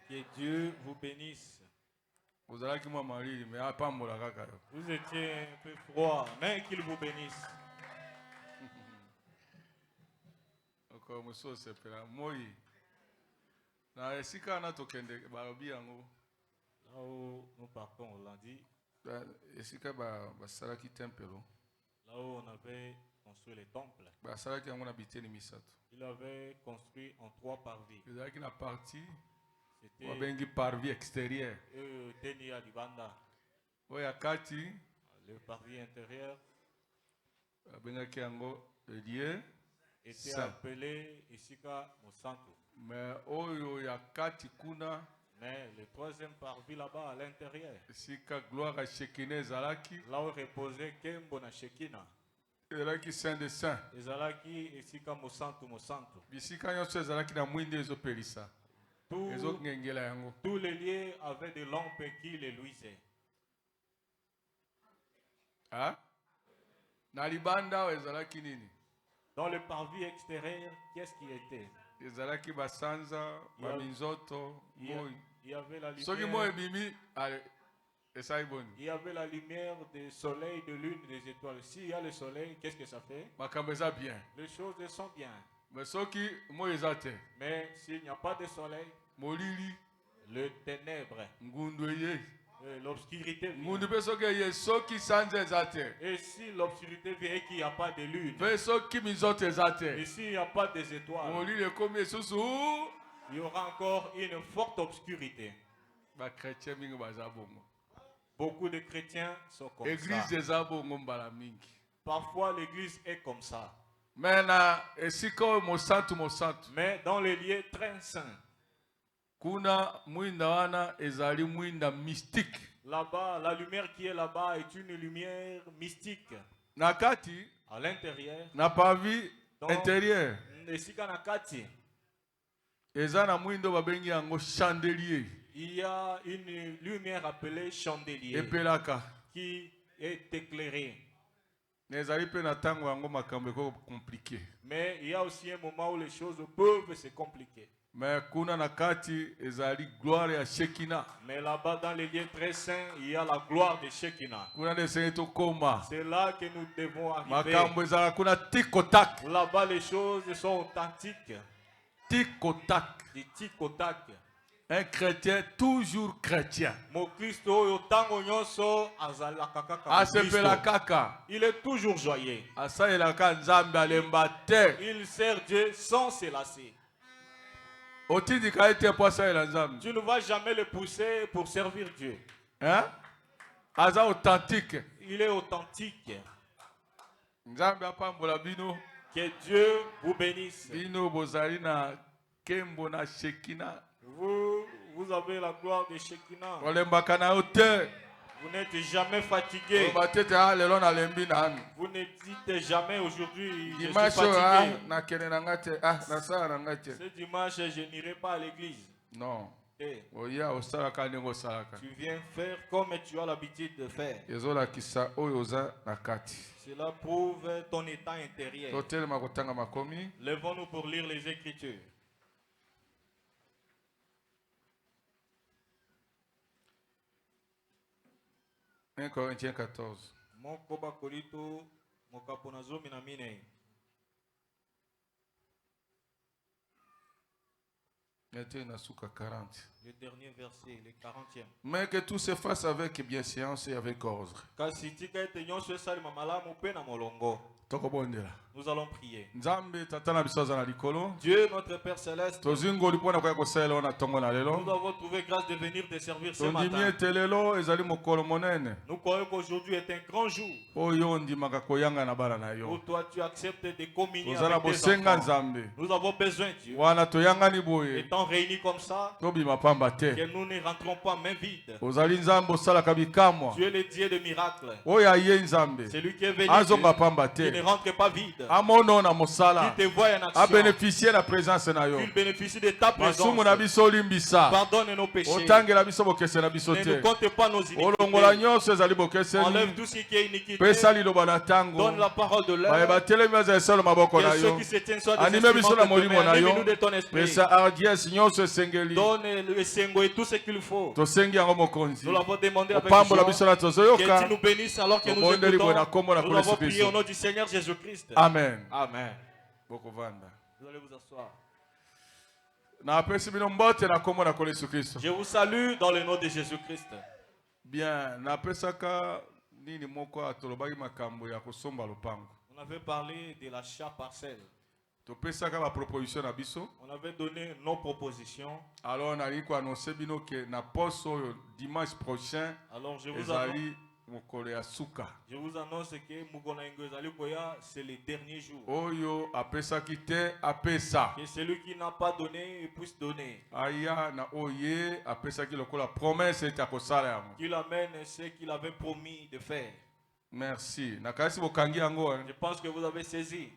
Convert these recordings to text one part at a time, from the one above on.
Que Dieu vous bénisse. Vous étiez un peu froid, mais qu'il vous bénisse. Là où nous partons, on l'a dit. Là où on avait construit les temples. Il avait construit en 3 parvis. C'était parvis extérieur. Le parvis intérieur était appelé Isika Mosantu. Mais le 3e parvis là-bas à l'intérieur, là où reposait Kembo na Shekina, Saint de Saint. Tous les lieux avaient des lampes qui les luisaient. Dans le parvis extérieur, qu'est-ce qui était? Il y avait la lumière. Il y avait la lumière du soleil, de lune, des étoiles. S'il y a le soleil, qu'est-ce que ça fait? Les choses sont bien. Mais s'il n'y a pas de soleil, le ténèbre, l'obscurité vient. Et si l'obscurité vient et qu'il n'y a pas de lune, et s'il n'y a pas des étoiles, il y aura encore une forte obscurité. Beaucoup de chrétiens sont comme ça. Parfois l'église est comme ça. Mais dans les lieux très saints, là-bas, la lumière qui est là-bas est une lumière mystique. À l'intérieur, intérieur. Il y a une lumière appelée chandelier qui est éclairée. Mais il y a aussi un moment où les choses peuvent se compliquer. Mais là-bas dans les lieux très saints, il y a la gloire de Shekinah. C'est là que nous devons arriver. Là-bas les choses sont authentiques. Un chrétien toujours chrétien. Il est toujours joyeux. Il sert Dieu sans se lasser. Tu ne vas jamais le pousser pour servir Dieu. Il est authentique. Que Dieu vous bénisse. Vous avez la gloire de Shekinah. Vous n'êtes jamais fatigué. Vous ne dites jamais aujourd'hui je suis fatigué. Ce dimanche je n'irai pas à l'église. Non. Tu viens faire comme tu as l'habitude de faire. Cela prouve ton état intérieur. Levons-nous pour lire les Écritures. 1 Corinthiens 14. Le dernier verset, le 40e. Mais que tout se fasse avec bienséance et avec ordre. Nous allons prier. Dieu notre Père Céleste, nous avons trouvé grâce de venir te servir ce matin. Nous croyons qu'aujourd'hui est un grand jour où toi tu acceptes de communier avec tes enfants. Nous avons besoin de Dieu. Étant réunis comme ça, que nous ne rentrons pas main vide. Tu es le Dieu de miracles. C'est lui qui est venu, qui ne rentre pas vide. Qui te voit en action. bénéficier de la présence de Qu'il bénéficie de ta présence. Pardonne nos péchés. Ne nous compte pas nos iniquités. Enlève tout ce qui est iniquité. Donne la parole de l'heure. Que ceux qui se tiennent soient des instruments de tes mains. Anime-nous de ton esprit. Donne le sengo et tout ce qu'il faut. Nous l'avons demandé avec joie. Que tu nous bénisses alors que nous écoutons. Nous l'avons prié au nom du Seigneur Jésus-Christ. Amen. Amen. Vous allez vous asseoir. Je vous salue dans le nom de Jésus-Christ. Bien, on avait parlé de l'achat parcelle. On avait donné nos propositions. Alors, on a annoncé que dimanche prochain, je vous annonce que c'est le dernier jour. Que celui qui n'a pas donné puisse donner. Qu'il amène ce qu'il avait promis de faire. Merci. Je pense que vous avez saisi.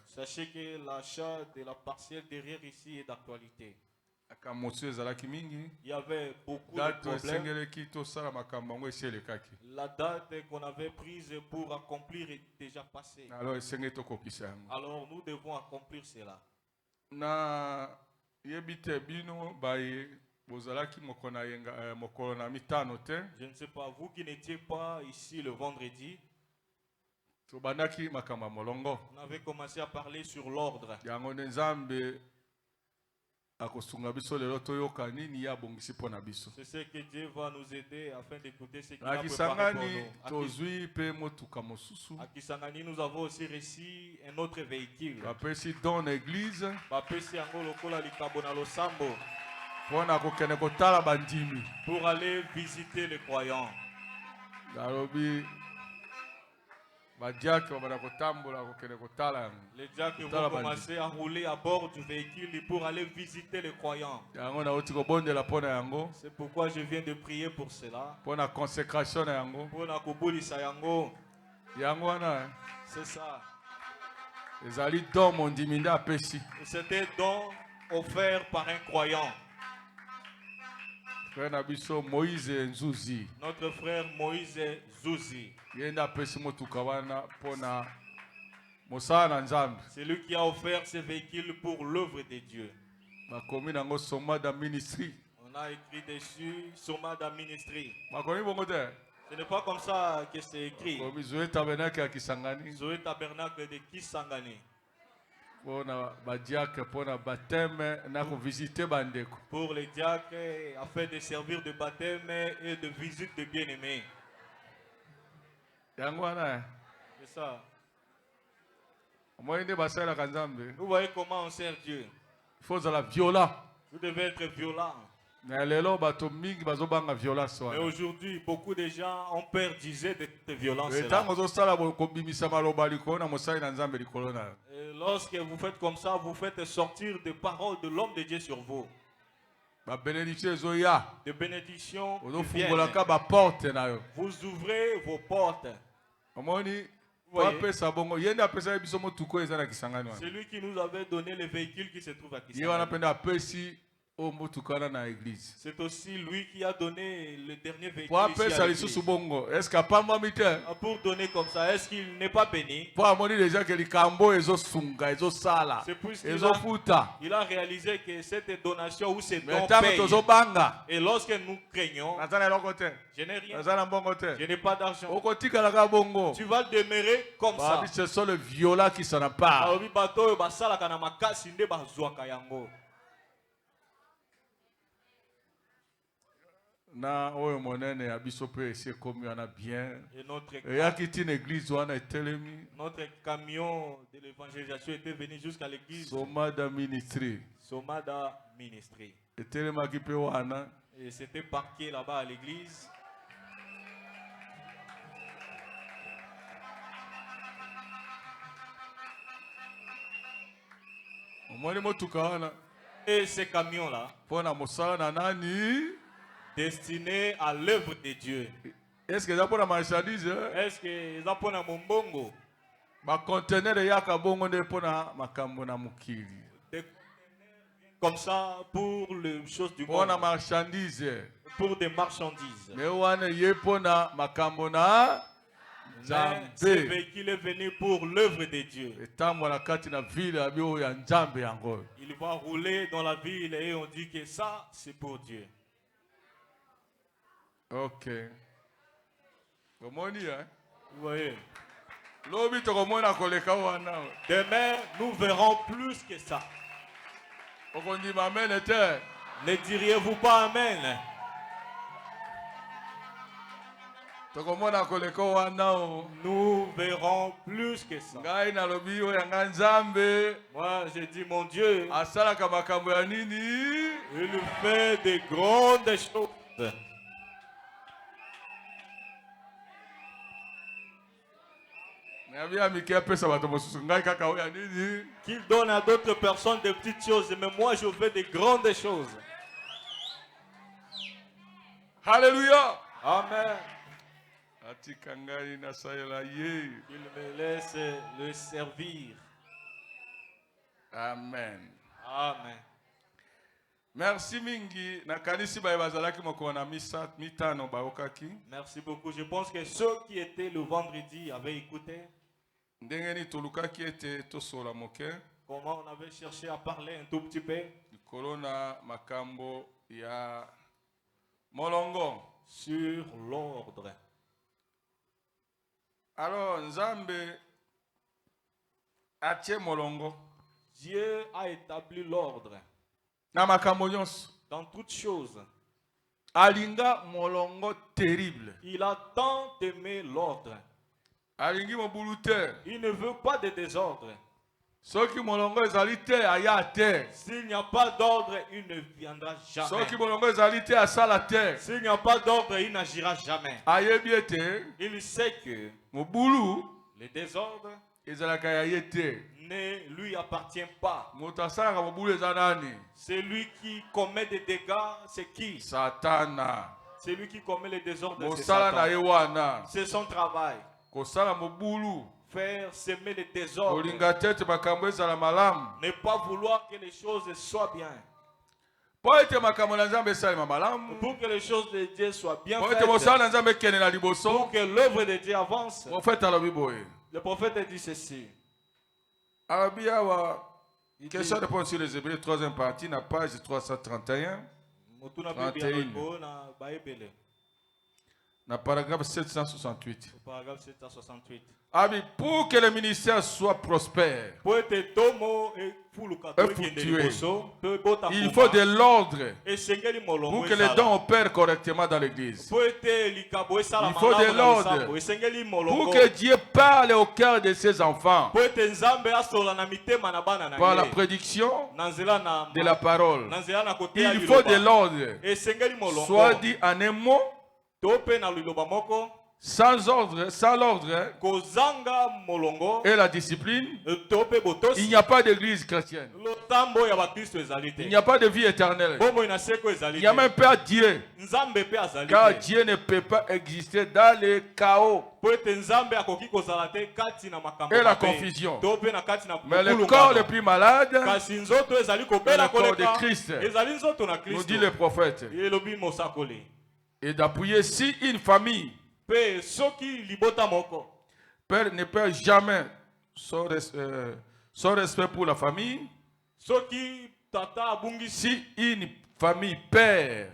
Sachez que l'achat de la partielle derrière ici est d'actualité. Il y avait beaucoup de problèmes. La date qu'on avait prise pour accomplir est déjà passée. Alors nous devons accomplir cela. Je ne sais pas, vous qui n'étiez pas ici le vendredi, on avait commencé à parler sur l'ordre. C'est ce que Dieu va nous aider afin d'écouter ce qu'il a préparé pour nous. À Kisangani, nous avons aussi reçu un autre véhicule. Pour aller visiter les croyants. Les diacres vont commencer à rouler à bord du véhicule pour aller visiter les croyants. C'est pourquoi je viens de prier pour cela. Pour la consécration. C'est ça. C'était don offert par un croyant. Notre frère Moïse Zouzi. C'est lui qui a offert ce véhicule pour l'œuvre de Dieu. On a écrit dessus Somada Ministry. Ce n'est pas comme ça que c'est écrit. Zoé Tabernacle de Kisangani. Pour les diacres, afin de servir de baptême et de visite de bien-aimés. C'est ça. Vous voyez comment on sert Dieu. Vous devez être violent. Mais aujourd'hui, beaucoup de gens ont peur d'user de cette violence-là. Et lorsque vous faites comme ça, vous faites sortir des paroles de l'homme de Dieu sur vous. Des bénédictions qui viennent. Vous ouvrez vos portes. C'est lui qui nous avait donné le véhicule qui se trouve à Kisangani. C'est aussi lui qui a donné le dernier véhicule ici à l'église. Pour donner comme ça, est-ce qu'il n'est pas béni? C'est puisqu'il a réalisé que cette donation ou cette don paye. Et lorsque nous craignons, je n'ai rien, je n'ai pas d'argent. Tu vas demeurer comme ça. C'est le viola qui s'en empare. Na oyo monene abiso pe esi komi wana bien. Et notre camion de l'évangélisation était venu jusqu'à l'église. Somada Ministry. Somada Ministry. Et c'était parqué là-bas à l'église. Et ces camions-là, destiné à l'œuvre de Dieu. Est-ce que ça pour la marchandise? Est-ce que ça pour la mombongo? Ma conteneur yaka bongo ne pour la makambo na mukiri. Comme ça pour les choses du monde. Pour la marchandise. Pour des marchandises. Mais wane ye pour la makambo na c'est vrai qu'il est venu pour l'œuvre de Dieu. Il va rouler dans la ville et on dit que ça, c'est pour Dieu. Ok. Vous voyez? Demain, nous verrons plus que ça. Ne diriez-vous pas Amen? Nous verrons plus que ça. Moi, j'ai dit, mon Dieu, il fait de grandes choses. Qu'il donne à d'autres personnes des petites choses, mais moi, je fais de grandes choses. Alléluia. Amen. Il me laisse le servir. Amen. Amen. Merci mingi. Merci beaucoup. Je pense que ceux qui étaient le vendredi avaient écouté. Comment on avait cherché à parler un tout petit peu. Sur l'ordre. Alors, Nzambe atie molongo. Dieu a établi l'ordre. Dans toutes choses. Alinga molongo terrible. Il a tant aimé l'ordre. Alingi mobulute. Il ne veut pas de désordre. S'il n'y a pas d'ordre, il ne viendra jamais. S'il n'y a pas d'ordre, il n'agira jamais. Il sait que le désordre ne lui appartient pas. C'est lui qui commet des dégâts, c'est qui? Satan. C'est lui qui commet les désordres, c'est Satan. C'est son travail. Faire semer les désordres. Ne pas vouloir que les choses soient bien. Pour que les choses de Dieu soient bien faites. Pour que l'œuvre de Dieu avance. Le prophète dit ceci. Question de réponse sur les Hébreux, troisième partie, la page 331. 31. Na paragraphe 768. Paragraphe 768. Pour que le ministère soit prospère, il faut de l'ordre pour que les dons opèrent correctement dans l'église. Il faut de l'ordre pour que Dieu parle au cœur de ses enfants par la prédiction de la parole. Il faut de l'ordre, soit dit en un mot, sans ordre, sans l'ordre et la discipline, il n'y a pas d'église chrétienne. Il n'y a pas de vie éternelle. Il n'y a même pas Dieu. Car Dieu ne peut pas exister dans le chaos et la confusion. Mais le corps le plus malade est le corps de Christ, nous dit le prophète. Et d'appuyer si une famille père ne perd jamais son respect pour la famille. Si une famille perd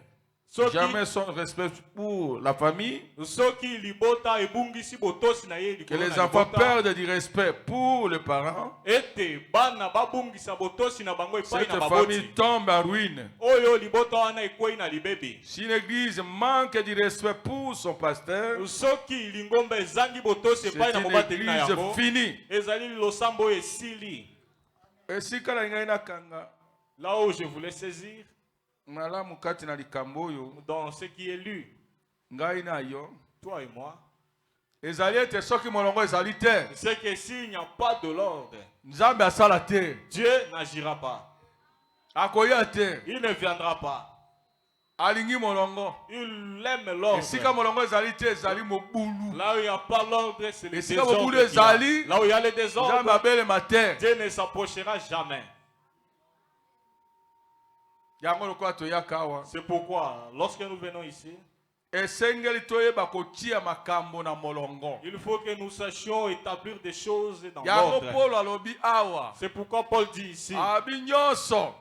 jamais son respect pour la famille, que les enfants perdent du respect pour les parents, cette famille tombe en ruine. Si l'église manque du respect pour son pasteur, c'est une église finie. Et si là où je voulais saisir, dans ce qui est lu, toi et moi, c'est que s'il n'y a pas de l'ordre, Dieu n'agira pas. Il ne viendra pas. Il aime l'ordre. Là où il n'y a pas l'ordre, c'est le désordre. Là où il y a le désordre, Dieu ne s'approchera jamais. C'est pourquoi, lorsque nous venons ici, il faut que nous sachions établir des choses dans l'ordre. C'est pourquoi Paul dit ici,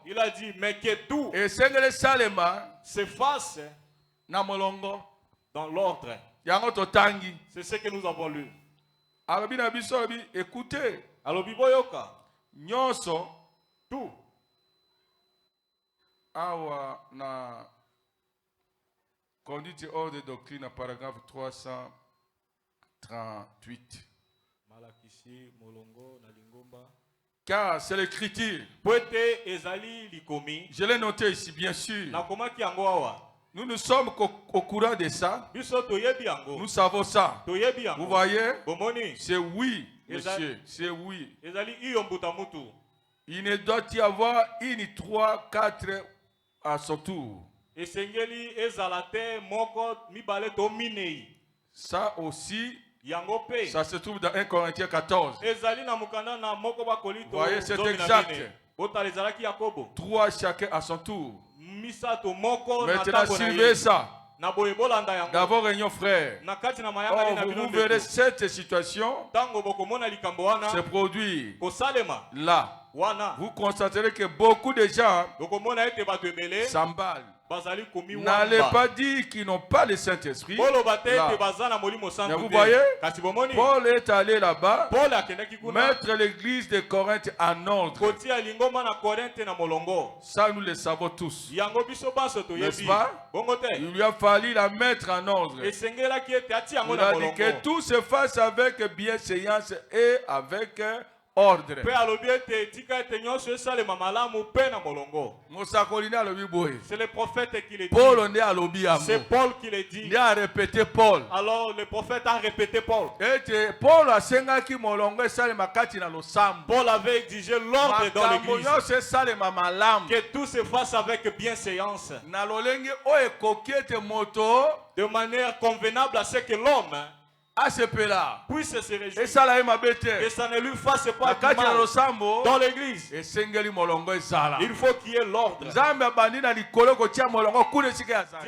il a dit, mais que tout se fasse dans l'ordre. C'est ce que nous avons lu. Écoutez, tout. Awa na conduite hors de doctrine, paragraphe 338. Car c'est l'écriture. Je l'ai noté ici, bien sûr. Nous ne sommes qu'au courant de ça. Nous savons ça. Vous voyez? C'est oui, monsieur. C'est oui. Il ne doit y avoir une, 3, 4 à son tour. Ça aussi, ça se trouve dans 1 Corinthiens 14. Vous voyez, c'est exact. 3 chacun à son tour. Maintenant, suivez ça. D'abord, réunion frère. Vous verrez cette situation se produire là. Vous constaterez que beaucoup de gens s'emballent. N'allez pas dire qu'ils n'ont pas le Saint-Esprit. Vous voyez, Paul est allé là-bas mettre l'église de Corinthe en ordre. Ça, nous le savons tous. N'est-ce pas? Il lui a fallu la mettre en ordre. Il a dit que tout se fasse avec bienséance et avec ordre. C'est le prophète qui le dit. C'est Paul qui le dit. Il a répété Paul. Alors le prophète a répété Paul. Paul avait exigé l'ordre dans l'église. Que tout se fasse avec bienséance. De manière convenable à ce que l'homme puisse se réjouir. Que ça ne lui fasse pas du mal dans l'église. Il faut qu'il y ait l'ordre. Dieu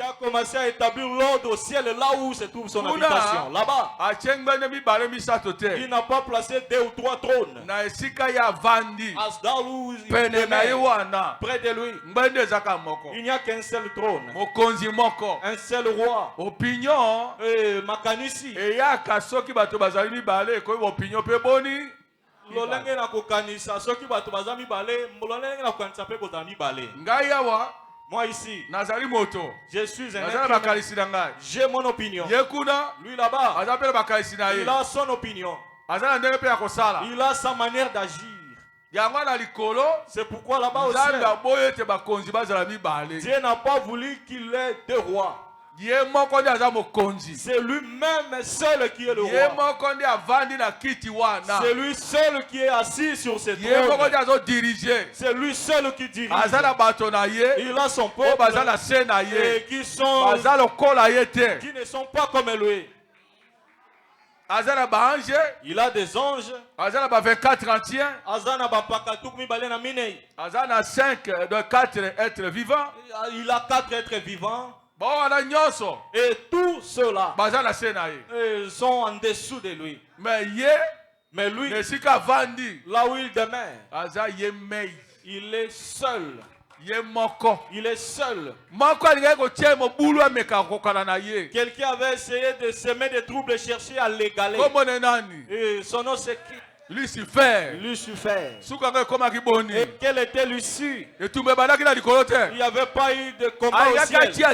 a commencé à établir l'ordre au ciel là où se trouve son habitation. Là-bas. Il n'a pas placé 2 ou 3 trônes. Près de lui. Il n'y a qu'un seul trône. Un seul roi. Opinion. Makanisi. Soki bato bazali mibale ko opinion pe boni lolenge na kokanisa soki bato bazali mibale lolenge na kokanisa pe kozala mibale. Ngai awa moi ici nazali moto, je suis un être, j'ai mon opinion. Yekuna lui là-bas azapela bakalisi na ye, il a son opinion, azala ndenge pe ya kosala, il a sa manière d'agir. C'est pourquoi là-bas aussi Dieu n'a pas voulu qu'il ait 2 rois. C'est lui-même seul qui est le roi. C'est lui seul qui est assis sur ce trône. C'est lui seul qui dirige. Il a son peuple et qui ne sont pas comme lui. Il a des anges. Il a 24 anciens. Il a 5 de 4 êtres vivants. Il a 4 êtres vivants. Et tous ceux-là sont en dessous de lui. Mais lui, là où il demeure, il est seul. Il est seul. Quelqu'un avait essayé de semer des troubles, chercher à l'égaler. Et son nom c'est qui? Lucifer. Et quel était l'issue? Il n'y avait pas eu de combat au ciel. Il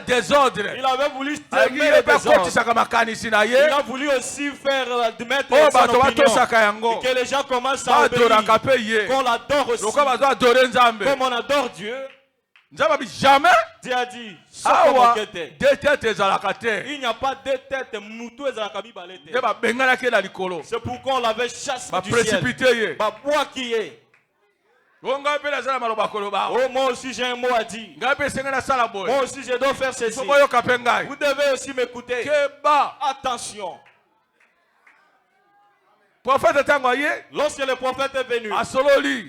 avait voulu semer le désordre. Il a voulu aussi faire admettre son opinion. Et que les gens commencent à obéir. Qu'on l'adore aussi. Comme on adore Dieu. Jamais Dieu a dit il n'y a pas 2 têtes. C'est pourquoi on l'avait chassé du ciel. Oh, moi aussi j'ai un mot à dire. Moi aussi je dois faire ceci. Vous devez aussi m'écouter. Attention. Lorsque le prophète est venu,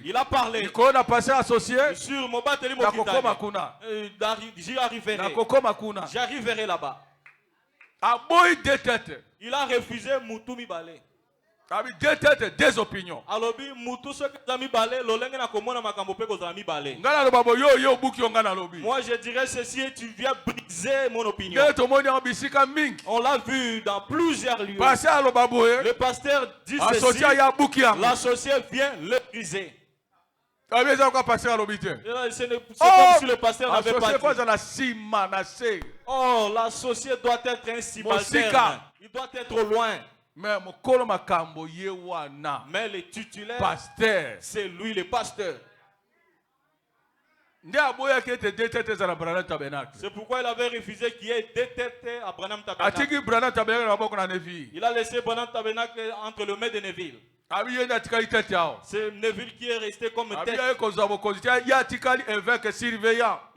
il a parlé sur mon j'arriverai là-bas. Il a refusé Moutoumi Balé. Des opinions. Moi je dirais ceci et tu viens briser mon opinion. On l'a vu dans plusieurs lieux. Le pasteur dit ceci, l'associé vient le briser. C'est comme si le pasteur n'avait pas dit. Oh, l'associé doit être un subalterne. Il doit être au loin. Mais le titulaire, pasteur, c'est lui le pasteur. C'est pourquoi il avait refusé qu'il y ait deux têtes à Branham Tabernacle. Il a laissé Branham Tabernacle entre le maître de Neville. C'est Neville qui est resté comme tête.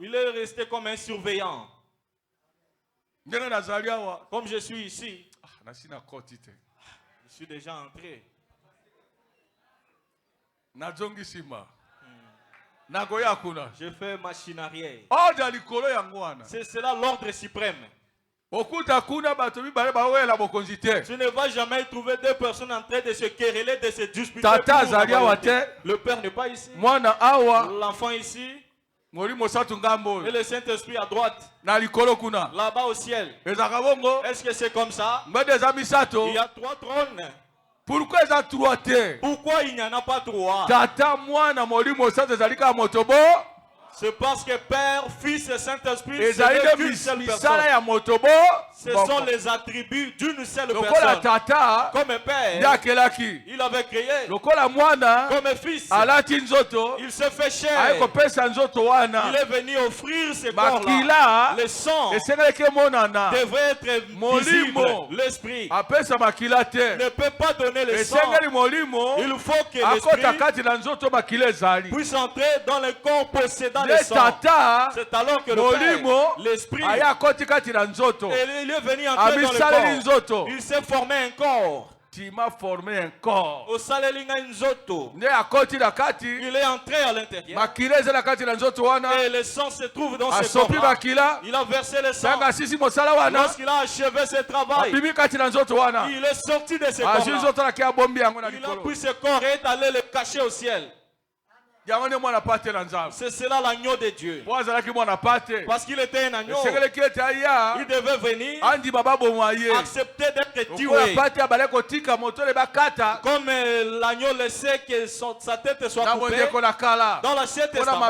Il est resté comme un surveillant. Comme je suis ici, je suis déjà entré. Je fais machine arrière. C'est cela l'ordre suprême. Tu ne vas jamais trouver deux personnes en train de se quereller, de se disputer. Le père n'est pas ici. L'enfant ici. Et le Saint-Esprit à droite. Là-bas au ciel. Est-ce que c'est comme ça? Il y a trois trônes. Pourquoi il n'y en a pas trois? C'est parce que Père, Fils et Saint-Esprit, c'est une seule personne. Ce sont les attributs d'une seule personne. Comme Père, il avait créé. Comme Fils, il se fait chair. Il est venu offrir ses corps-là. Le sang devrait être visible. L'Esprit ne peut pas donner le sang. Il faut que l'Esprit puisse entrer dans le corps possédant. C'est alors que le Père, l'Esprit, il est venu entrer dans le corps. Il s'est formé un corps. Tu m'as formé un corps. Il est entré à l'intérieur. Et le sang se trouve dans ce corps. Il a versé le sang. Lorsqu'il a achevé ce travail, il est sorti de ce corps. Il a pris ce corps et est allé le cacher au ciel. C'est cela l'agneau de Dieu. Parce qu'il était un agneau. Il devait venir accepter d'être tué. Comme l'agneau laissait que sa tête soit coupée dans l'Ancien Testament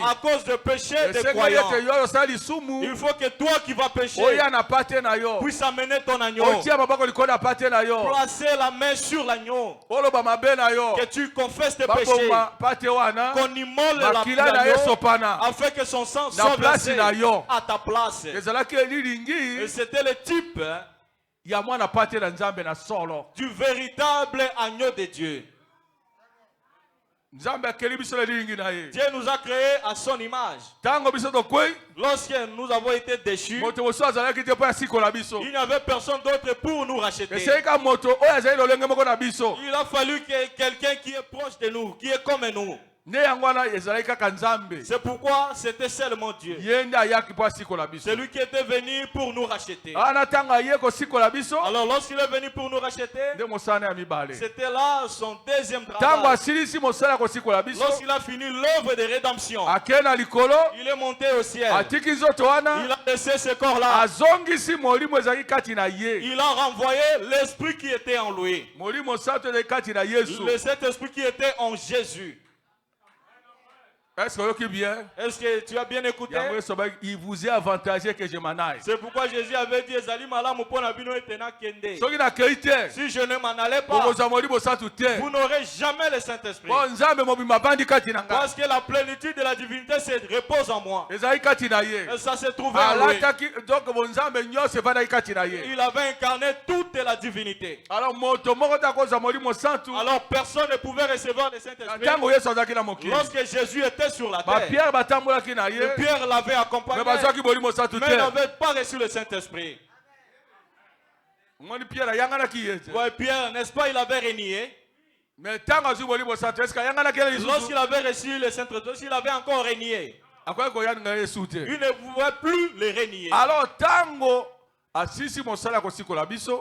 à cause de péché des croyants. Il faut que toi qui vas pécher puisses amener ton agneau. Placer la main sur l'agneau. Que tu confesses tes péchés. Qu'on immole l'agneau afin que son sang soit versé à ta place. Et c'était le type du véritable agneau de Dieu. Dieu nous a créés à son image. Lorsque nous avons été déchus, il n'y avait personne d'autre pour nous racheter. Il a fallu que quelqu'un qui est proche de nous, qui est comme nous. C'est pourquoi c'était seulement Dieu. C'est lui qui était venu pour nous racheter. Alors lorsqu'il est venu pour nous racheter, c'était là son deuxième travail. Lorsqu'il a fini l'œuvre de rédemption, il est monté au ciel. Il a laissé ce corps-là. Il a renvoyé l'esprit qui était en lui. Le Saint-Esprit qui était en Jésus. Est-ce que tu as bien écouté? Il vous est avantagé que je m'en aille. C'est pourquoi Jésus avait dit si je ne m'en allais pas, vous n'aurez jamais le Saint-Esprit. Parce que la plénitude de la divinité se repose en moi. Et ça se trouvait en lui. Il avait incarné toute la divinité. Alors personne ne pouvait recevoir le Saint-Esprit lorsque Jésus était sur la terre. Pierre l'avait accompagné, mais n'avait pas reçu le Saint-Esprit. Pierre, n'est-ce pas, il avait renié. Mais lorsqu'il avait reçu le Saint-Esprit, il avait encore renié. Il ne pouvait plus le renier. Alors,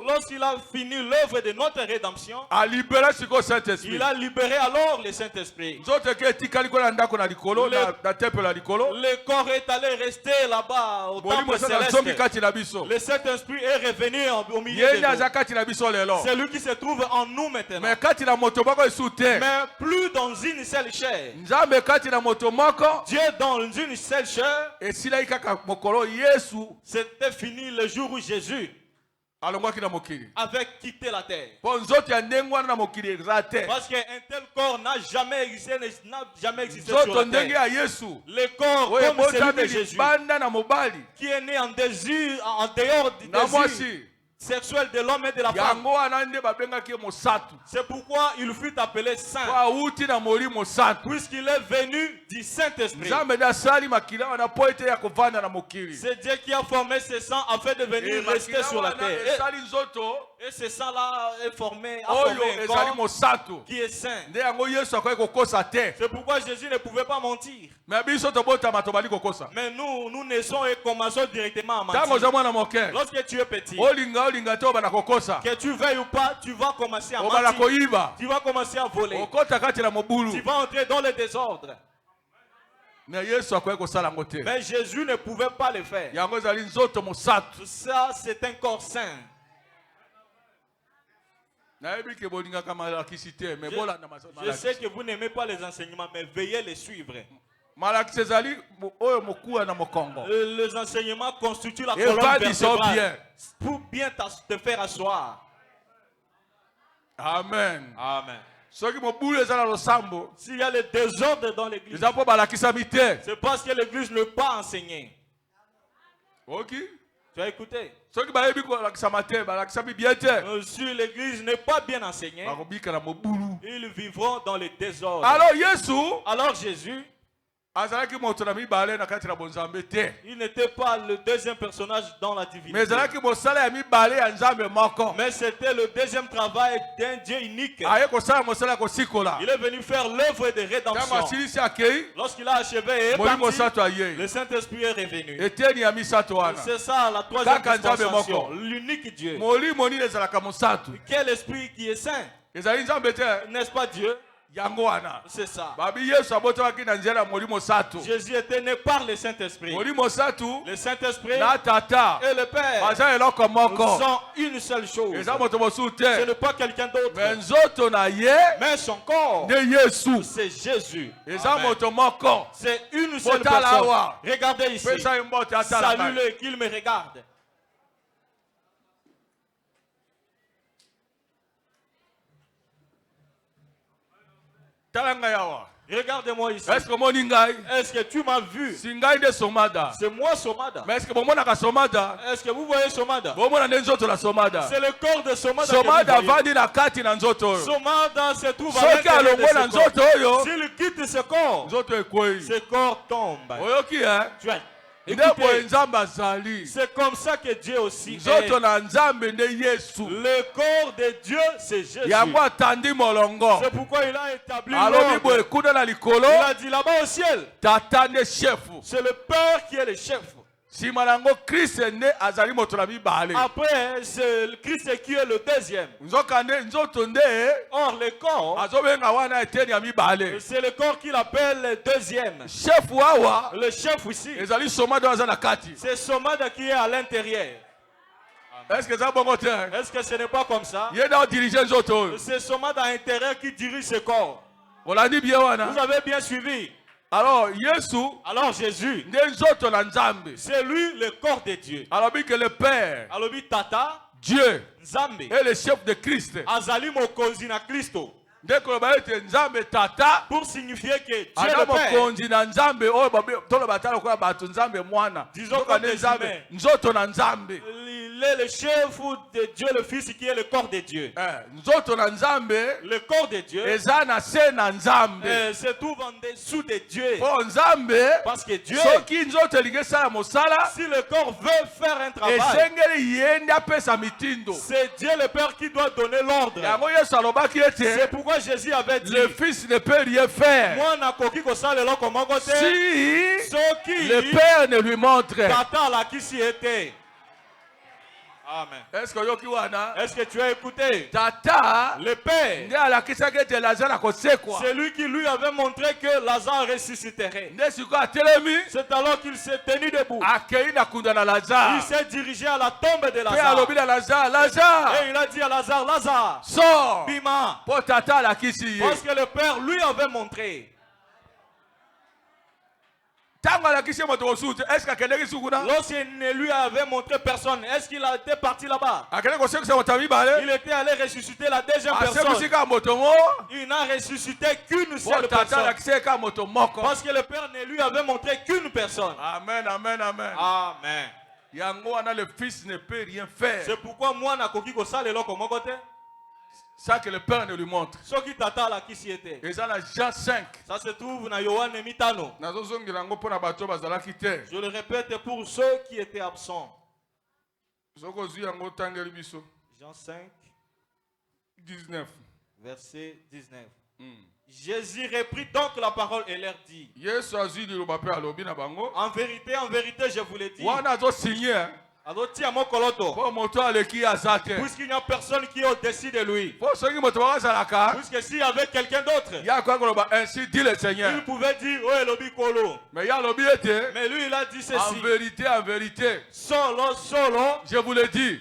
lorsqu'il a fini l'œuvre de notre rédemption, il a libéré alors le Saint-Esprit. Le corps est allé rester là-bas au temple céleste. Le Saint-Esprit est revenu au milieu de nous. C'est lui qui se trouve en nous maintenant. Mais plus dans une seule chair. Dieu dans une seule chair. C'était fini le jour où Jésus avait quitté la terre. Parce qu'un tel corps n'a jamais existé sur la terre. Le corps comme celui de Jésus, qui est né en dehors du désir sexuel de l'homme et de la femme. C'est pourquoi il fut appelé saint, puisqu'il est venu du Saint-Esprit. C'est Dieu qui a formé ces sangs afin de venir rester sur la terre. Et ce sang-là est formé, un corps qui est saint. C'est pourquoi Jésus ne pouvait pas mentir. Mais nous naissons et commençons directement à mentir. Lorsque tu es petit, que tu veuilles ou pas, tu vas commencer à mentir. Tu vas commencer à voler. Tu vas entrer dans le désordre. Mais Jésus ne pouvait pas le faire. Ça, c'est un corps saint. Je sais que vous n'aimez pas les enseignements, mais veillez les suivre. Les enseignements constituent la colonne vertébrale pour bien te faire asseoir. Amen. Amen. S'il y a le désordre dans l'église, c'est parce que l'église ne pas enseigné. Ok. Tu as écouté? Si l'église n'est pas bien enseignée, ils vivront dans le désordre. Alors Jésus, il n'était pas le deuxième personnage dans la divinité. Mais c'était le deuxième travail d'un Dieu unique. Il est venu faire l'œuvre de rédemption. Lorsqu'il a achevé et parti, le Saint-Esprit est revenu. C'est ça la troisième dispensation. L'unique Dieu. Quel esprit qui est saint? N'est-ce pas Dieu? C'est ça. Jésus était né par le Saint-Esprit. Le Saint-Esprit et le Père sont une seule chose. Ce n'est pas quelqu'un d'autre. Mais son corps, c'est Jésus. C'est une seule personne. Regardez ici. Salue-le qu'il me regarde. Regardez-moi ici. Est-ce que tu m'as vu? C'est moi Somada. Mais est-ce que vous voyez Somada? C'est le corps de Somada. Somada se trouve à l'intérieur de ce corps. S'il quitte ce corps, ce corps tombe. Tu as c'est comme ça que Dieu aussi est. Le corps de Dieu, c'est Jésus. C'est pourquoi il a établi l'ordre. Il a dit là-bas au ciel, c'est le Père qui est le chef. Après, c'est Christ qui est le deuxième. Or, le corps, c'est le corps qu'il appelle le deuxième. Le chef ici, c'est Somada qui est à l'intérieur. Est-ce que ce n'est pas comme ça? C'est Somada à l'intérieur qui dirige ce corps. Vous avez bien suivi. Alors Jésus, c'est lui le corps de Dieu. Alors que le Père, Dieu, est le chef de Christ. Azali mokonzi na Kristo. Pour signifier que Dieu le Père, disons il est le chef de Dieu le Fils qui est le corps de Dieu. Le corps de Dieu se trouve en dessous de Dieu. Parce que Dieu, si le corps veut faire un travail, c'est Dieu le Père qui doit donner l'ordre. C'est pourquoi Jésus avait dit, le Fils ne peut rien faire si le Père ne lui montre. Amen. Est-ce que tu as écouté? Tata, le Père, c'est lui qui lui avait montré que Lazare ressusciterait. C'est alors qu'il s'est tenu debout. Il s'est dirigé à la tombe de Lazare. Et il a dit à Lazare, Lazare, sors, Bima. Parce que le Père lui avait montré. Lorsqu'il ne lui avait montré personne, est-ce qu'il a été parti là-bas? Il était allé ressusciter la deuxième personne. Il n'a ressuscité qu'une seule personne. Parce que le Père ne lui avait montré qu'une personne. Amen, amen, amen. Amen. Le Fils ne peut rien faire. C'est pourquoi moi, ça que le Père ne lui montre. Et ça, Jean 5. Ça se trouve dans Yohan Mitano. Je le répète pour ceux qui étaient absents. Jean 5, 19. Verset 19. Jésus reprit donc la parole et leur dit, en vérité, je vous l'ai dit. Puisqu'il n'y a personne qui est au-dessus de lui. Puisque s'il y avait quelqu'un d'autre, ainsi dit le Seigneur, il pouvait dire mais lui il a dit ceci, en vérité, solo, je vous le dis.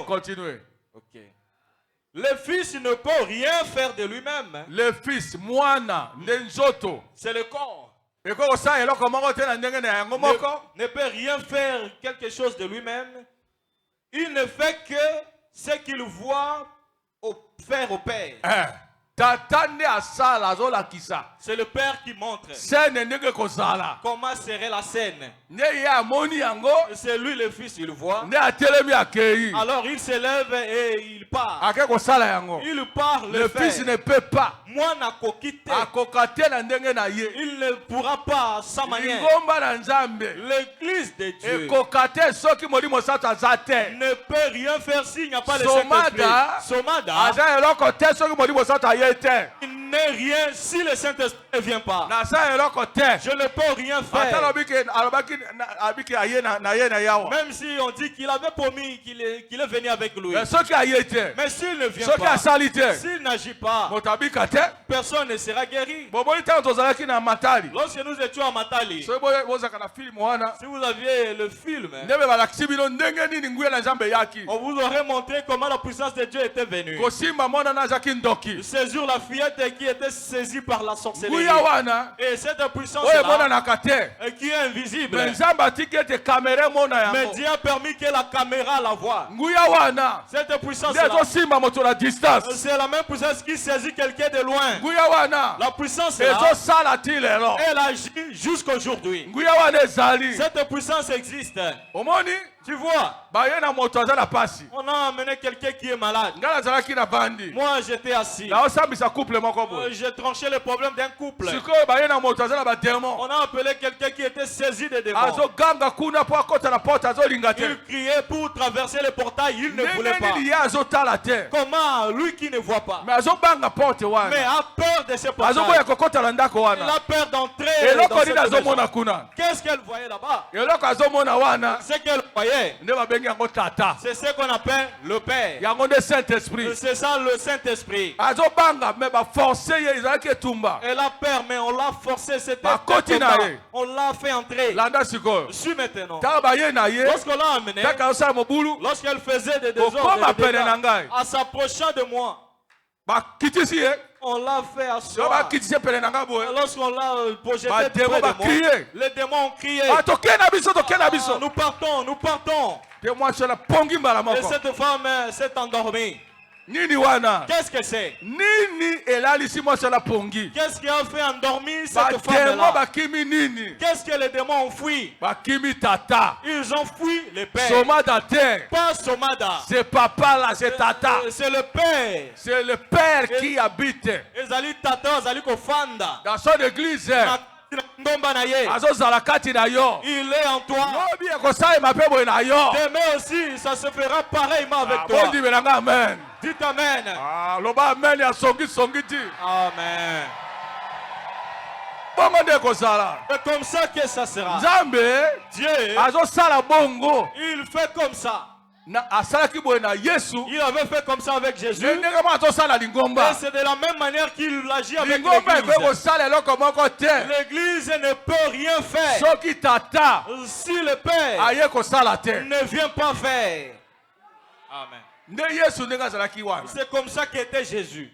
Continuez. Ok. Le Fils ne peut rien faire de lui-même. Le Fils, c'est le corps. Ne peut rien faire quelque chose de lui-même. Il ne fait que ce qu'il voit faire au Père. C'est le Père qui montre comment serait la scène. C'est lui le Fils, il voit. Alors il se lève et il part. Il part, le Fils ne peut pas. Il ne pourra pas à sa manière. L'Église de Dieu ne peut rien faire s'il n'y a pas le Saint-Esprit. Somada, il n'est rien si le Saint-Esprit ne vient pas. Je ne peux rien faire. Même si on dit qu'il avait promis qu'il est venu avec lui. Mais s'il ne vient pas, s'il n'agit pas, personne ne sera guéri. Lorsque nous étions à Matali, si vous aviez le film, on vous aurait montré comment la puissance de Dieu était venue. Saisir la fillette qui était saisie par la sorcellerie. Et cette puissance-là, qui est invisible, mais Dieu a permis que la caméra la voie. Cette puissance-là, c'est la même puissance qui saisit quelqu'un de loin. La puissance-là, elle agit jusqu'aujourd'hui. Cette puissance existe. Tu vois, on a amené quelqu'un qui est malade. Moi, j'étais assis. J'ai tranché le problème d'un couple. On a appelé quelqu'un qui était saisi de démons. Il criait pour traverser le portail, il ne voulait pas. Comment lui qui ne voit pas, mais a peur de ce portail, il a peur d'entrer dans cette maison. Qu'est-ce qu'elle voyait là-bas? Ce qu'elle voyait, c'est ce qu'on appelle le Père. C'est ça le Saint-Esprit. Elle a peur, mais on l'a forcé. C'était on l'a fait entrer. Suis maintenant. Lorsqu'on l'a amené, lorsqu'elle faisait des désordres, en s'approchant de moi, On l'a fait asseoir. Lorsqu'on l'a projeté près de moi, les démons ont crié. Nous partons, nous partons. Et cette femme s'est endormie. Qu'est-ce que c'est? Qu'est-ce qui a fait endormir cette femme-là? Qu'est-ce que les démons ont fui? Ils ont fui le père. Pas Somada. C'est papa là, c'est tata. C'est le père. C'est le père qui habite. Dans son église. Il est en toi. Demain aussi, ça se fera pareillement avec toi. Amen. Dites amen. Amen. Amen. C'est comme ça que ça sera. Dieu, il fait comme ça. Il avait fait comme ça avec Jésus. Et c'est de la même manière qu'il agit avec l'Église. L'Église ne peut rien faire si le Père ne vient pas faire. Amen. C'est comme ça qu'était Jésus.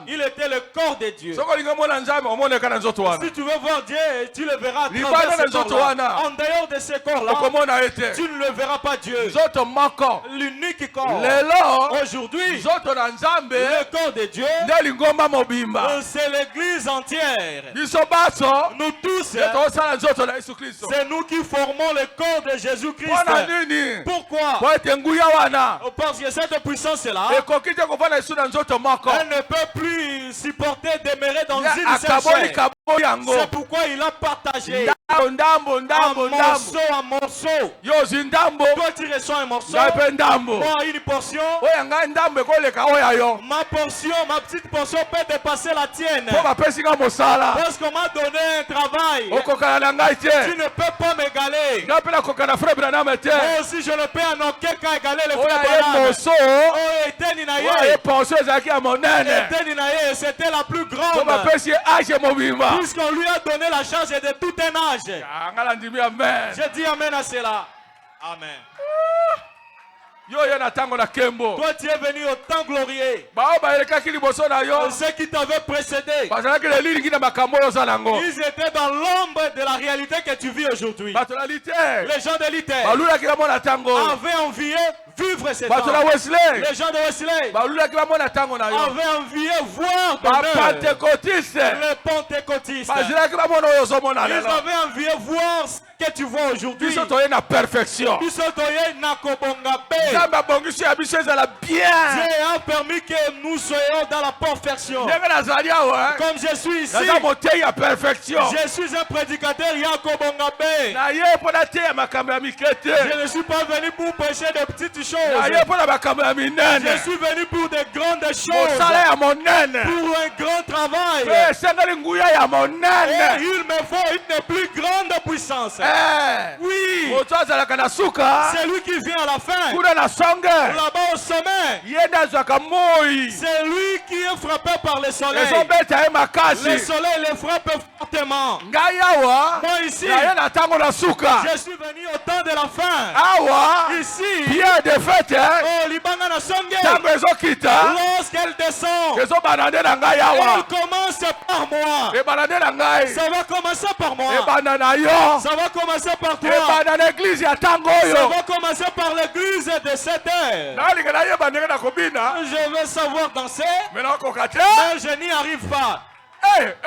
Il était le corps de Dieu. Si tu veux voir Dieu, tu le verras à travers ce corps-là. En dehors de ce corps-là, tu ne le verras pas Dieu. L'unique corps. Aujourd'hui, le corps de Dieu, c'est l'église entière. Nous tous, c'est nous qui formons le corps de Jésus-Christ. Pourquoi? Parce que cette puissance-là, elle ne peut plus supporter demeurer dans une seule chair. C'est pourquoi il a partagé un morceau à morceau. Toi tu reçois un morceau, moi une portion. Ma portion, ma petite portion peut dépasser la tienne. Parce qu'on m'a donné un travail. Tu ne peux pas m'égaler. Moi aussi je ne peux en aucun cas égaler le frère Branham. C'était la plus grande. Puisqu'on lui a donné la charge de tout un âge. Je dis amen à cela. Amen. Toi tu es venu au temps glorieux. Ceux qui t'avaient précédé, ils étaient dans l'ombre de la réalité que tu vis aujourd'hui. Les gens de Lité avaient envié vivre cette temps. Les gens de Wesley avaient envié voir bonheur. Les pentecôtistes, ils avaient envié voir ce que tu vois aujourd'hui. Dieu a permis que nous soyons dans la perfection. Comme je suis ici, je suis un prédicateur. Je ne suis pas venu pour prêcher de petites choses. Je suis venu pour de grandes choses, pour un grand travail. Et il me faut une plus grande puissance. Oui, c'est lui qui vient à la fin. Là-bas au sommet, c'est lui qui est frappé par le soleil. Le soleil le frappe fortement. Moi ici, je suis venu au temps de la fin. Ici, lorsqu'elle descend, elle commence par moi. Ça va commencer par moi. Ça va commencer par toi. Ça va commencer par l'église de cette heure. Je veux savoir danser, mais je n'y arrive pas.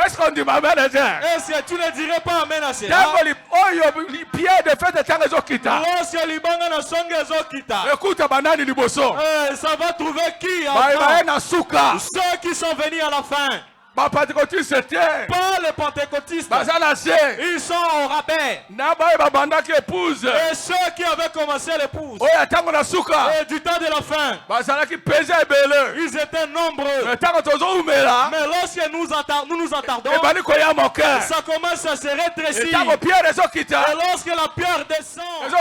Est-ce qu'on dit amen? Est-ce que tu ne dirais pas amen à cela? Ça va trouver qui? Ceux qui sont venus à la fin. Pas les pentecôtistes. Ils sont au rabais. Et ceux qui avaient commencé l'épouse. Et du temps de la fin, ils étaient nombreux. Mais lorsque nous nous attardons, ça commence à se rétrécir. Et lorsque la pierre descend, elle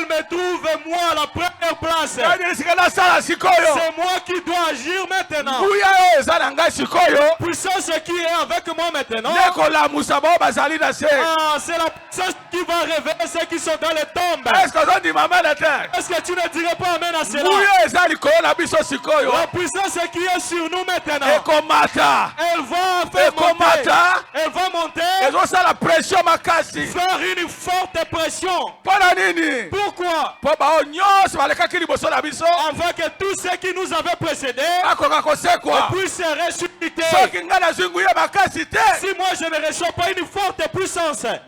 me trouve moi à la première place. C'est moi qui dois agir maintenant. Puissance qui est avec moi maintenant. C'est la puissance qui va révéler ceux qui sont dans les tombes. Est-ce que tu ne dirais pas amen à cela? La puissance qui est sur nous maintenant. Elle va faire monter. Elle va monter. Faire une forte pression. Pourquoi? Afin que tous ceux qui nous avaient précédés puissent ressusciter. Si moi je ne reçois pas une forte puissance, et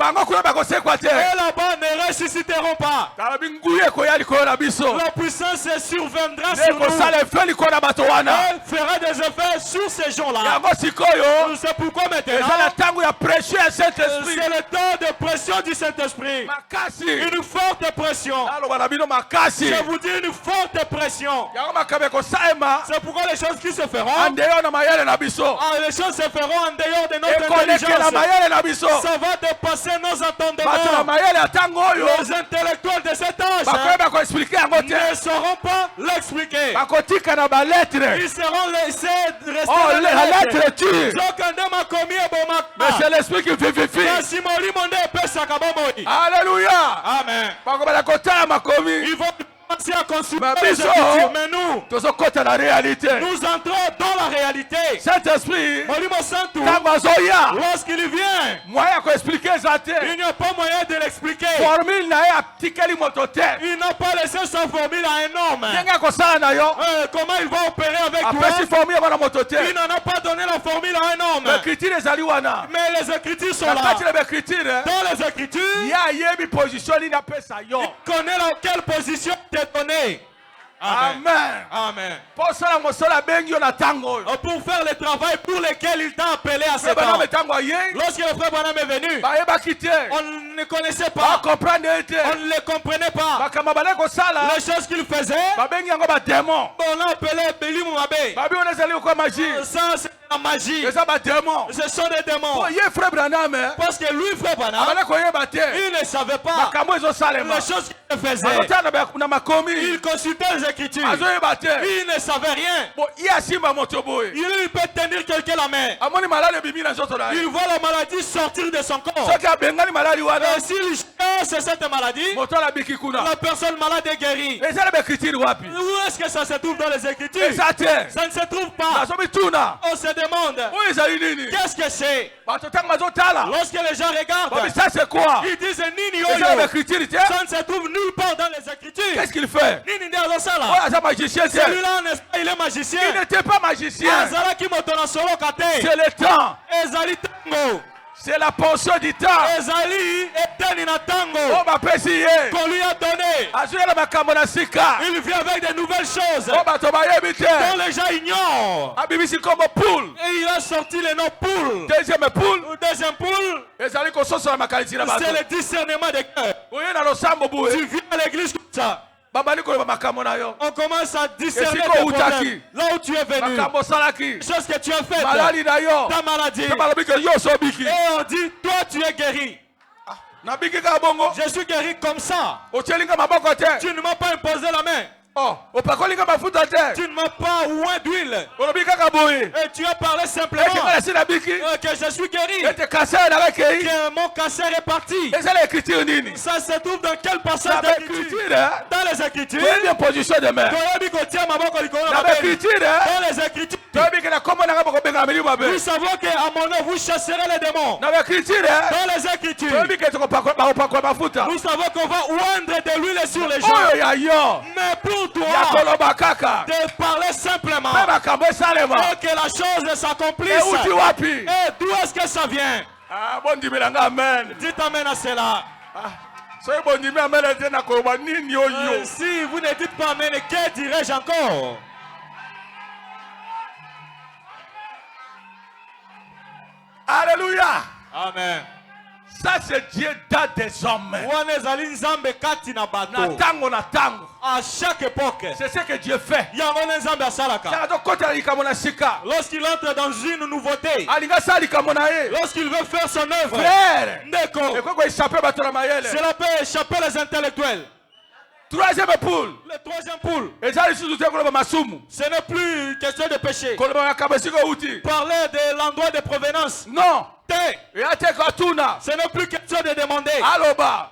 là-bas ne ressusciteront pas. La puissance surviendra sur nous. Elle fera des effets sur ces gens-là. C'est pourquoi maintenant c'est le temps de pression du Saint-Esprit. Une forte pression. Je vous dis une forte pression. C'est pourquoi les choses qui se feront, les choses se feront en dehors de notre intelligence. Ça va dépasser nos entendements. Les intellectuels de cet âge ne sauront pas l'expliquer. Ils seront laissés rester dans la lettre. Mais c'est l'esprit qui vivifie. Alléluia. Amen. Ils vont commencer à consulter les Écritures, mais nous entrons dans la réalité. Saint-Esprit, lorsqu'il vient, il n'y a pas moyen de l'expliquer. Il n'a pas laissé sa formule à un homme. Comment il va opérer avec toi? Il n'en a pas donné la formule à un homme. Mais les Écritures sont là. Dans les Écritures, il connaît dans quelle position tu es donné. Amen. Amen. Pour faire le travail pour lequel il t'a appelé à ce temps. Lorsque le frère Branham est venu, on ne connaissait pas. On ne le comprenait pas. Les choses qu'il faisait, on l'a appelé Belimouabé. Ça, c'est la magie. Ce sont des démons. Parce que lui, frère Branham, il ne savait pas les choses qu'il faisait. Il consultait les Écritures. Il ne savait rien. Il peut tenir quelqu'un la main. Il voit la maladie sortir de son corps. Et s'il chasse cette maladie, la personne malade est guérie. Où est-ce que ça se trouve dans les Écritures? Ça ne se trouve pas. On se demande, qu'est-ce que c'est? Lorsque les gens regardent, ils disent Nini Oyo. Ça ne se trouve nulle part dans les Écritures. Qu'est-ce qu'il fait? Celui-là, il est magicien. Il n'était pas magicien. C'est le temps. C'est la portion du temps qu'on lui a donné. Il vient avec de nouvelles choses dont les gens ignorent. Et il a sorti le nom poule. Deuxième poule, c'est le discernement des cœurs. Tu viens à l'église comme ça. On commence à discerner tes problèmes. Là où tu es venu, les choses que tu as faites, ta maladie. Et on dit, toi tu es guéri. Je suis guéri comme ça. Tu ne m'as pas imposé la main. Tu ne m'as pas oint d'huile. Et tu as parlé simplement que je suis guéri. Que mon cancer est parti. Ça se trouve dans quel passage d'Écriture? Dans les Écritures. Dans les Écritures. Nous savons qu'à mon nom vous chasserez les démons. Dans les Écritures. Nous savons qu'on va oindre de l'huile sur les gens. Mais pour toi, de parler simplement et que la chose s'accomplisse. Et d'où est-ce que ça vient? Dites amen à cela. Si vous ne dites pas amen, que dirais-je encore? Alléluia. Amen. Ça c'est Dieu dans des hommes. À chaque époque, c'est ce que Dieu fait. Lorsqu'il entre dans une nouveauté, lorsqu'il veut faire son œuvre, cela peut échapper les intellectuels. Troisième poule. Le troisième poule. Ce n'est plus question de péché. Parler de l'endroit de provenance. Non. Ce n'est plus question de demander.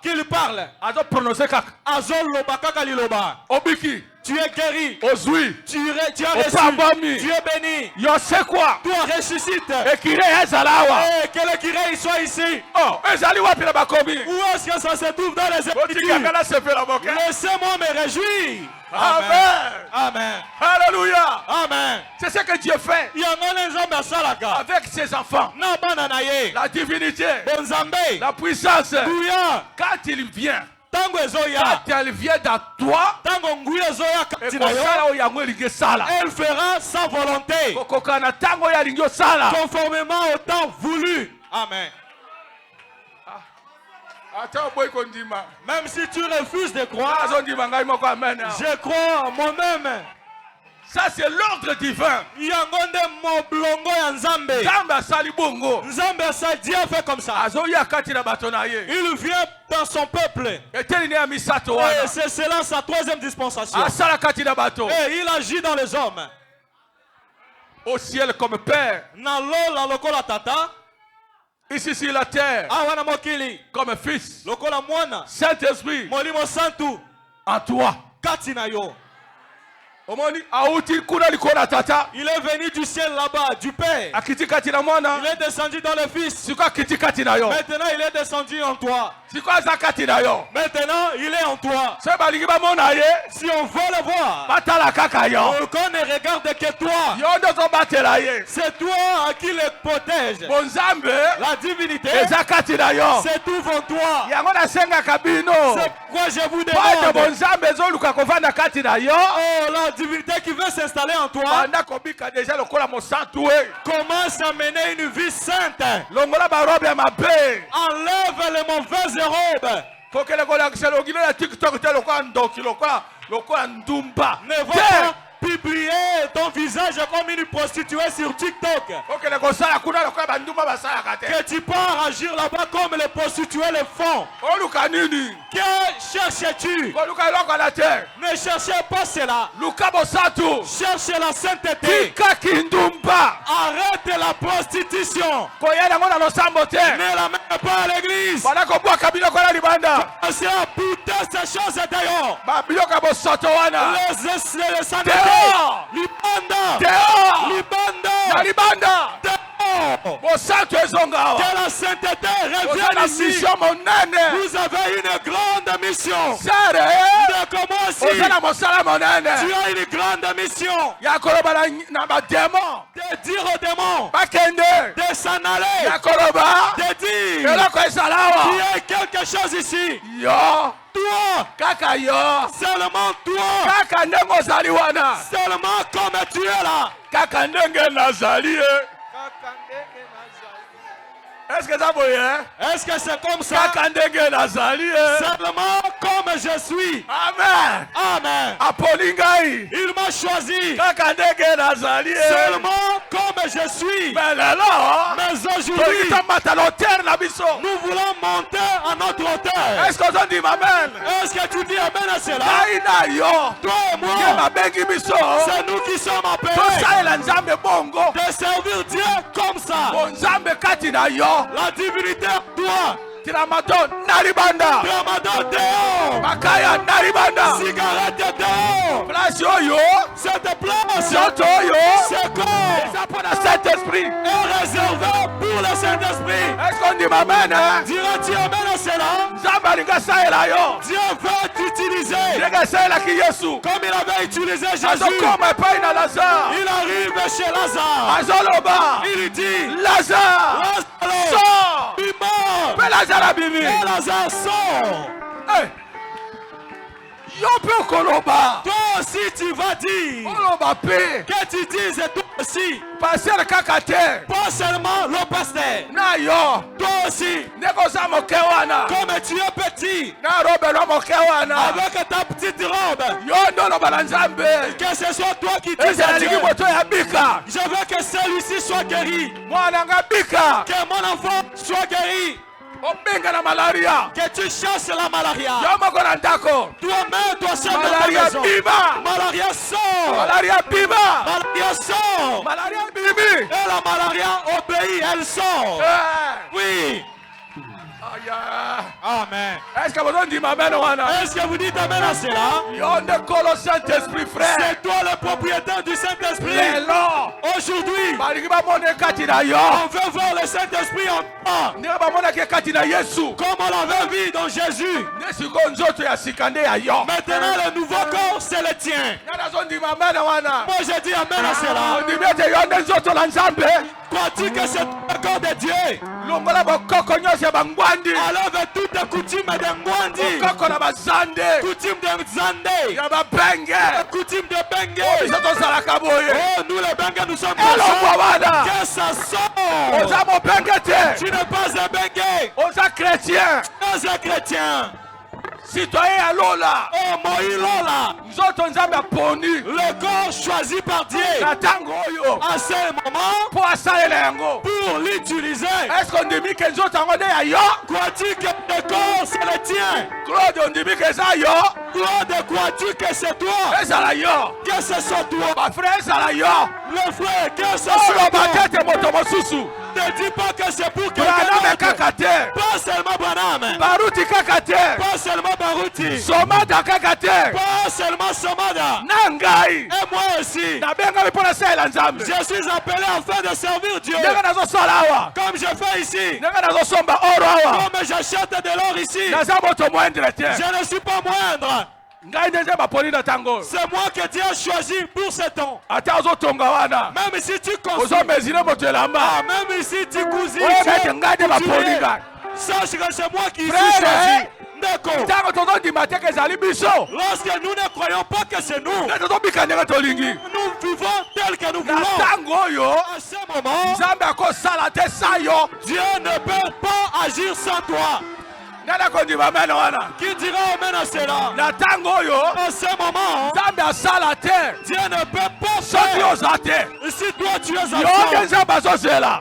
Qu'il parle. Obiki. Tu es guéri. Tu as reçu. Tu es béni. Quoi? Toi ressuscite. Et que le Kirei soit ici. Oh, où est-ce que ça se trouve dans les Écritures? Laissez-moi me réjouir. Amen. Amen. Alléluia. Amen. C'est ce que Dieu fait avec ses enfants. La divinité, la puissance. Quand il vient, quand elle vient dans toi, elle fera sa volonté conformément au temps voulu. Amen. Même si tu refuses de croire, je crois moi-même. Ça c'est l'ordre divin. Dieu fait comme ça. Il vient dans son peuple. Et c'est cela sa troisième dispensation. Et il agit dans les hommes. Au ciel comme Père. Ici sur la terre. Comme Fils. Saint-Esprit. En toi. Il est venu du ciel là-bas, du Père. Il est descendu dans le Fils. Maintenant il est descendu en toi. Maintenant il est en toi. Si on veut le voir, qu'on ne regarde que toi. C'est toi à qui le protège. La divinité c'est tout en toi. C'est pourquoi je vous demande. Oh, la divinité qui veut s'installer en toi commence à mener une vie sainte. Enlève les mauvaises robes. Ne va pas publier ton visage comme une prostituée sur TikTok. Que tu pars agir là-bas comme les prostituées le font. Que cherches-tu? Ne cherchez pas cela. Cherchez la sainteté. Arrête la prostitution. Ne la mets pas à l'église. C'est à putain ces choses d'ailleurs. Les saintetés. Libanda. Que la sainteté revienne ici. Vous avez une grande mission. Tu as une grande mission. De dire aux démons de s'en aller. De dire qu'il y a quelque chose ici. Toi, seulement toi, seulement comme tu es là. Est-ce que ça veut dire? Est-ce que c'est comme ça? Seulement comme je suis. Amen. Amen. Il m'a choisi. Seulement comme je suis. Mais aujourd'hui, nous voulons monter à notre hauteur. Est-ce que tu dis amen? Est-ce que tu dis amen à cela? Toi et moi, c'est nous qui sommes appelés de servir Dieu comme ça. La divinité, toi. Tramadol naribanda. Tramadol dehors. Makaya naribanda. Cigarette dehors. Place yo. Cette place. C'est corps. C'est pour le Saint-Esprit. Est réservé pour le Saint-Esprit. Est-ce qu'on dit amen? Diras-tu amen à cela? Dieu veut t'utiliser. Comme il avait utilisé Jésus. Il arrive chez Lazare. Il dit Lazare. Sors. Il meurt. Et Lazare sort. Toi aussi tu vas dire que tu dises toi aussi. Pas seulement le pasteur. Toi aussi. Comme tu es petit. Avec ta petite robe. Que ce soit toi qui dises à Dieu. Je veux que celui-ci soit guéri. Que mon enfant soit guéri. Que tu chasses la malaria. Toi-même, toi seul dans ta maison. Malaria sort. Malaria bima. Malaria sort. Malaria bimi. Et la malaria obéit, elle sort. Oui. Amen. Est-ce que vous dites amen? Est-ce que vous dites amen à cela? Saint-Esprit, frère. C'est toi le propriétaire du Saint-Esprit. Aujourd'hui, on veut voir le Saint-Esprit en toi. Comme on l'avait vu dans Jésus. Maintenant, le nouveau corps, c'est le tien. Moi, je dis amen à cela. Crois-tu que c'est le corps de Dieu? Enlève toutes les coutumes de Ngwandi. Coutumes de Zande. Coutumes de Bengue. Oh, nous les Bengue, nous sommes méchants. Que ça sort. Tu n'es pas un Bengue. Tu es un chrétien. Citoyen à Lola. Oh, Moïse Lola. Le corps choisi par Dieu. À ce moment. Pour l'utiliser. Est-ce qu'on dit que nous avons crois-tu que le corps c'est le tien? Claude, on dit que c'est Claude, crois-tu que c'est toi? Que ce soit toi? Ma frère, le frère, que ce soit toi? Ne dis pas que c'est pour quelqu'un d'autre. Pas seulement Branham. Pas seulement Baruti. Pas seulement Somada. Et moi aussi. Je suis appelé afin de servir Dieu. Comme je fais ici. Comme j'achète de l'or ici. Je ne suis pas moindre. C'est moi que Dieu a choisi pour ce temps. Même si tu construis, même si tu cousines, sache que c'est moi qui suis choisi. Lorsque nous ne croyons pas que c'est nous, nous vivons tel que nous voulons. À ce moment, Dieu ne peut pas agir sans toi. Qui dira amen à cela? À ce moment, Dieu ne peut pas faire. Si toi tu es absent,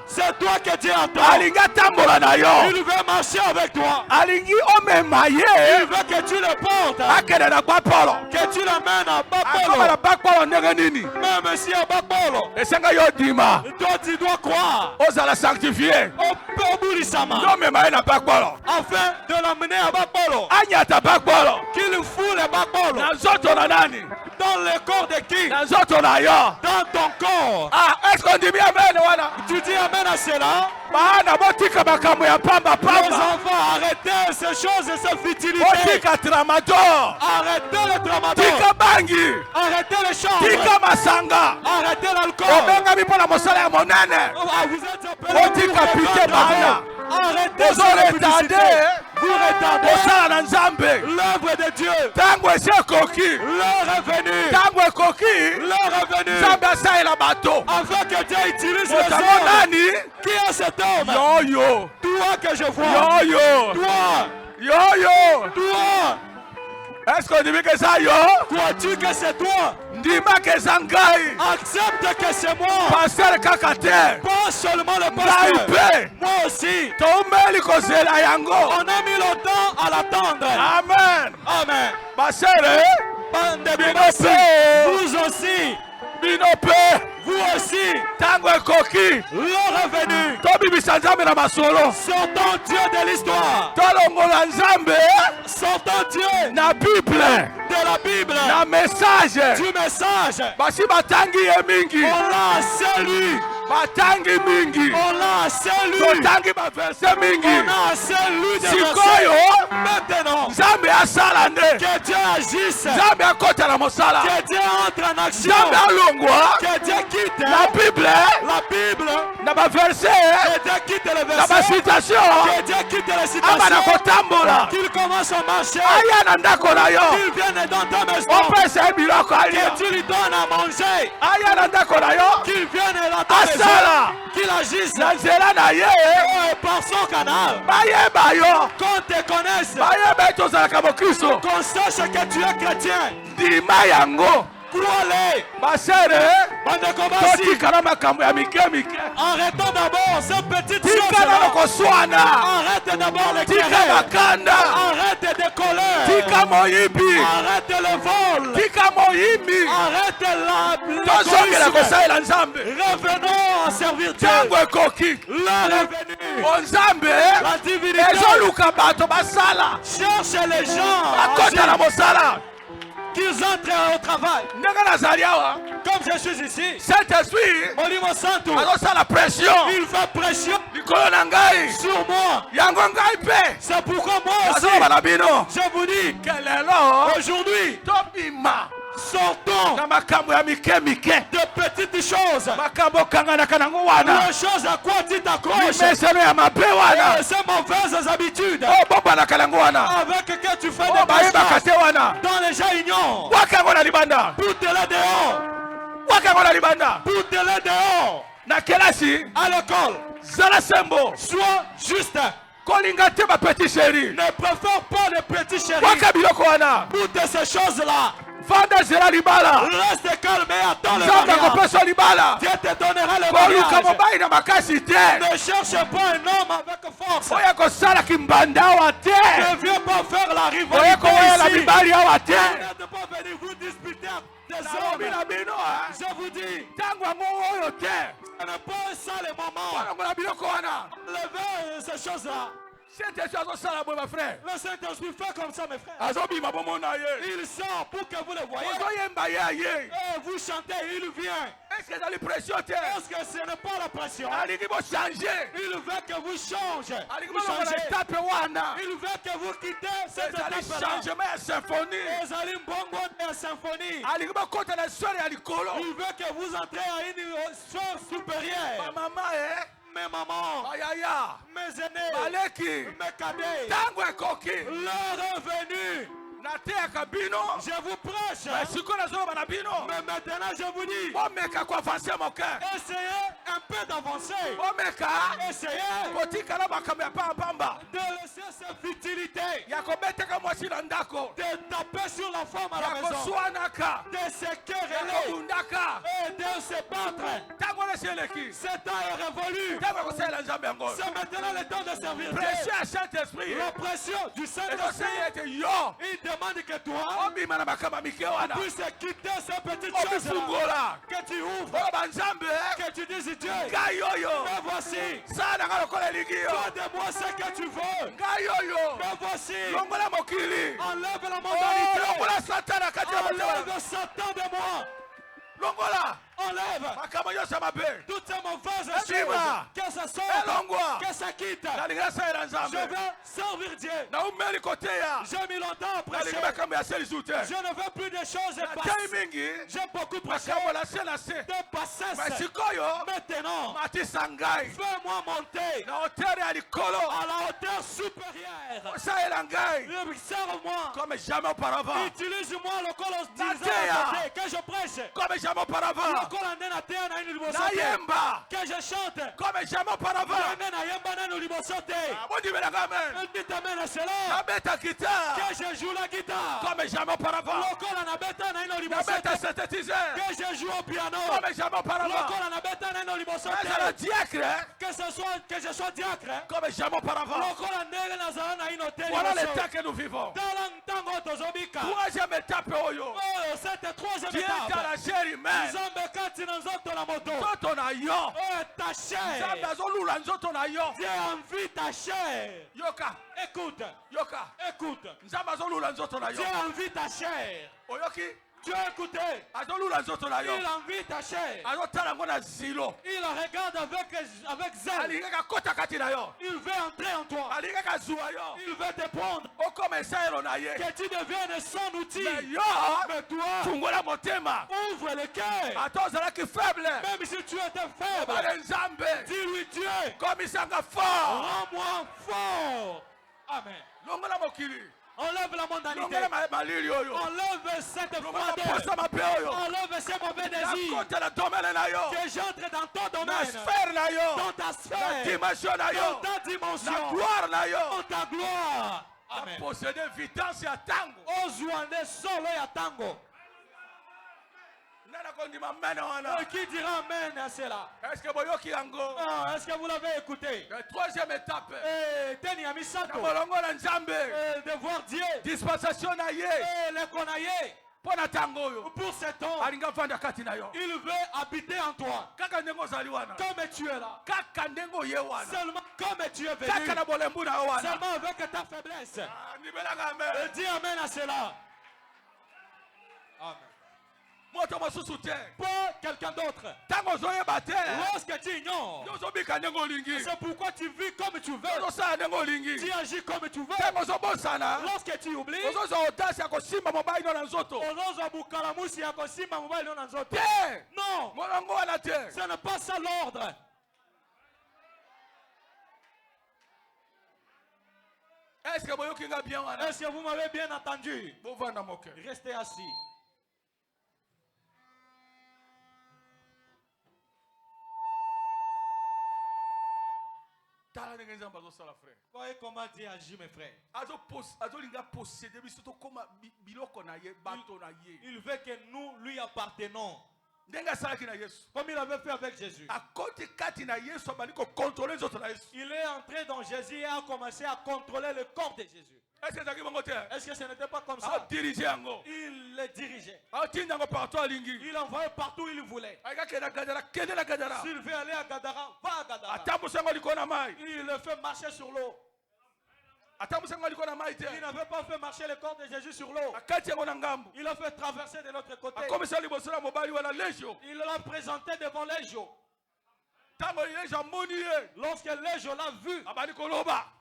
c'est toi que Dieu attend. Il veut marcher avec toi. Il veut que tu le portes. Que tu l'amènes à Bapolo. Même si à Bapolo, toi tu dois croire. Afin de l'amener à Bapolo. Qu'il fout les Bapolo. Dans le corps de qui? Dans ton corps. Est-ce qu'on dit bien amen? Tu dis amen à cela? Les enfants, arrêtez ces choses et ces futilités. Arrêtez le tramadol. Arrêtez les chambres. Arrêtez l'alcool. Vous êtes appelés pour arrêtez de retarder. Vous retardez l'œuvre de Dieu. L'heure est venue. L'heure est venue. Afin que Dieu utilise les hommes. Qui est cet homme? Toi que je vois. Toi. Est-ce qu'on dit que ça crois-tu que c'est toi? Accepte que c'est moi. Pas seulement le pasteur. Moi aussi. On a mis longtemps à l'attendre. Amen. Vous aussi. Vous aussi. L'heure est venue. Sortons Dieu de l'histoire. Sortons Dieu de la Bible. Du message. On l'a assez lu. On l'a assez lu. On a assez lu de versets. Maintenant, que Dieu agisse. Que Dieu entre en action. Que Dieu quitte la Bible. Que Dieu quitte les versets. Que Dieu quitte les situations. Qu'il commence à marcher. Qu'il vienne dans ta maison. Que tu lui donnes à manger. Qu'il vienne dans ta maison. Qu'il agisse par son canal. Qu'on te connaisse. Qu'on sache que tu es chrétien. Arrêtons d'abord ces petites choses. Arrête d'abord les querelles. Arrête de colère. Arrête le vol. Arrête la revenons à servir Dieu. L'heure est venue. La divinité cherche les gens qu'ils entrent au travail. Comme je suis ici, Saint-Esprit, Molimo Santo, il fait pression sur moi. C'est pourquoi moi aussi, je vous dis aujourd'hui, sortons de petites choses. Les choses à quoi tu t'accroches, ces mauvaises habitudes avec que tu fais des bâches dans les gens ignorent. Pousse-les dehors. Pousse-les dehors. À l'école, sois juste. Ne préfère pas les petits chéris. Toutes ces choses-là. Reste calme et attends le mariage. Dieu te donnera le mariage. Ne cherche pas un homme avec force. Ne viens pas faire la rivalité ici. Ne pas venir vous disputer des hommes. Je vous dis, ce n'est pas ça le moment. Levez ces choses-là. Le Saint-Esprit fait comme ça, mes frères. Il sort pour que vous le voyez. Et vous chantez, il vient. Est-ce que ce n'est pas la pression? Il veut que vous changez. Il veut que vous quittez cette étape-là. Vous allez bongo de la symphonie. Il veut que vous entrez à une sphère supérieure. Mes mamans, mes aînés, mes cadets, l'heure est venue. Je vous prêche. Mais maintenant je vous dis, essayez un peu d'avancer. Essayez de laisser cette futilité, de taper sur la femme à la maison, de se quereller et de se battre. Ce temps est révolu. C'est maintenant le temps de servir Dieu. La pression du Saint-Esprit, il demande que toi tu puisses quitter ces petites choses que tu ouvres, que tu dises Dieu, mais voici, fais de moi ce que tu veux, mais voici, enlève la mondanité, enlève Satan de moi. Enlève toutes ces mauvaises choses, que ça sorte, que ça quitte. Je veux servir Dieu. J'ai mis longtemps à prêcher. Je ne veux plus de choses passées. J'ai beaucoup prêché de passesse. Maintenant, fais-moi monter à la hauteur supérieure. Serve-moi comme jamais auparavant. Utilise-moi le col que je prêche comme jamais auparavant. Que je chante comme jamais auparavant. Que je joue la guitare comme jamais auparavant. Que je joue au piano comme jamais auparavant. Que je sois diacre comme jamais auparavant. Voilà le temps que nous vivons. Troisième étape. Cette troisième Dieu étape. dans la chair humaine. Ta chair. Dieu envie ta chair. Yoka. Écoute. Yoka. Écoute. Dieu envie ta chair. Tu as écouté. Il envie ta chair. Il regarde avec zèle. Il veut entrer en toi. Il veut te prendre. Que tu deviennes son outil. Mais toi, ouvre le cœur. Même si tu étais faible, dis-lui Dieu, rends-moi fort. Amen. Enlève la mondanité. Enlève cette froideur. Enlève ces mauvais désirs. Que j'entre dans ton domaine. Dans ta sphère. Dans ta dimension. Dans ta gloire. Amen. Ozwande solo ya tango. Qui dira amen à cela? Est-ce que vous l'avez écouté? La troisième étape. De voir Dieu. Dispensation na ye. Le konaye. Pour cet homme, il veut habiter en toi. Comme tu es là. Seulement comme tu es venu. Seulement avec ta faiblesse. Dis amen à cela. Amen. Pas quelqu'un d'autre. Lorsque tu ignores, c'est pourquoi tu vis comme tu veux. Tu agis comme tu veux. Lorsque tu oublies, non, ce n'est pas ça l'ordre. Est-ce que vous m'avez bien entendu? Restez assis. Voyez comment Dieu agit, mes frères. Il veut que nous lui appartenons. Comme il avait fait avec Jésus. Il est entré dans Jésus et a commencé à contrôler le corps de Jésus. Est-ce que ce n'était pas comme ça? Il le dirigeait. Il envoyait partout où il voulait. S'il veut aller à Gadara, va à Gadara. Il le fait marcher sur l'eau. Il n'avait pas fait marcher le corps de Jésus sur l'eau. Il l'a fait traverser de l'autre côté. Il l'a présenté devant Légion. Lorsque Légion l'a vu,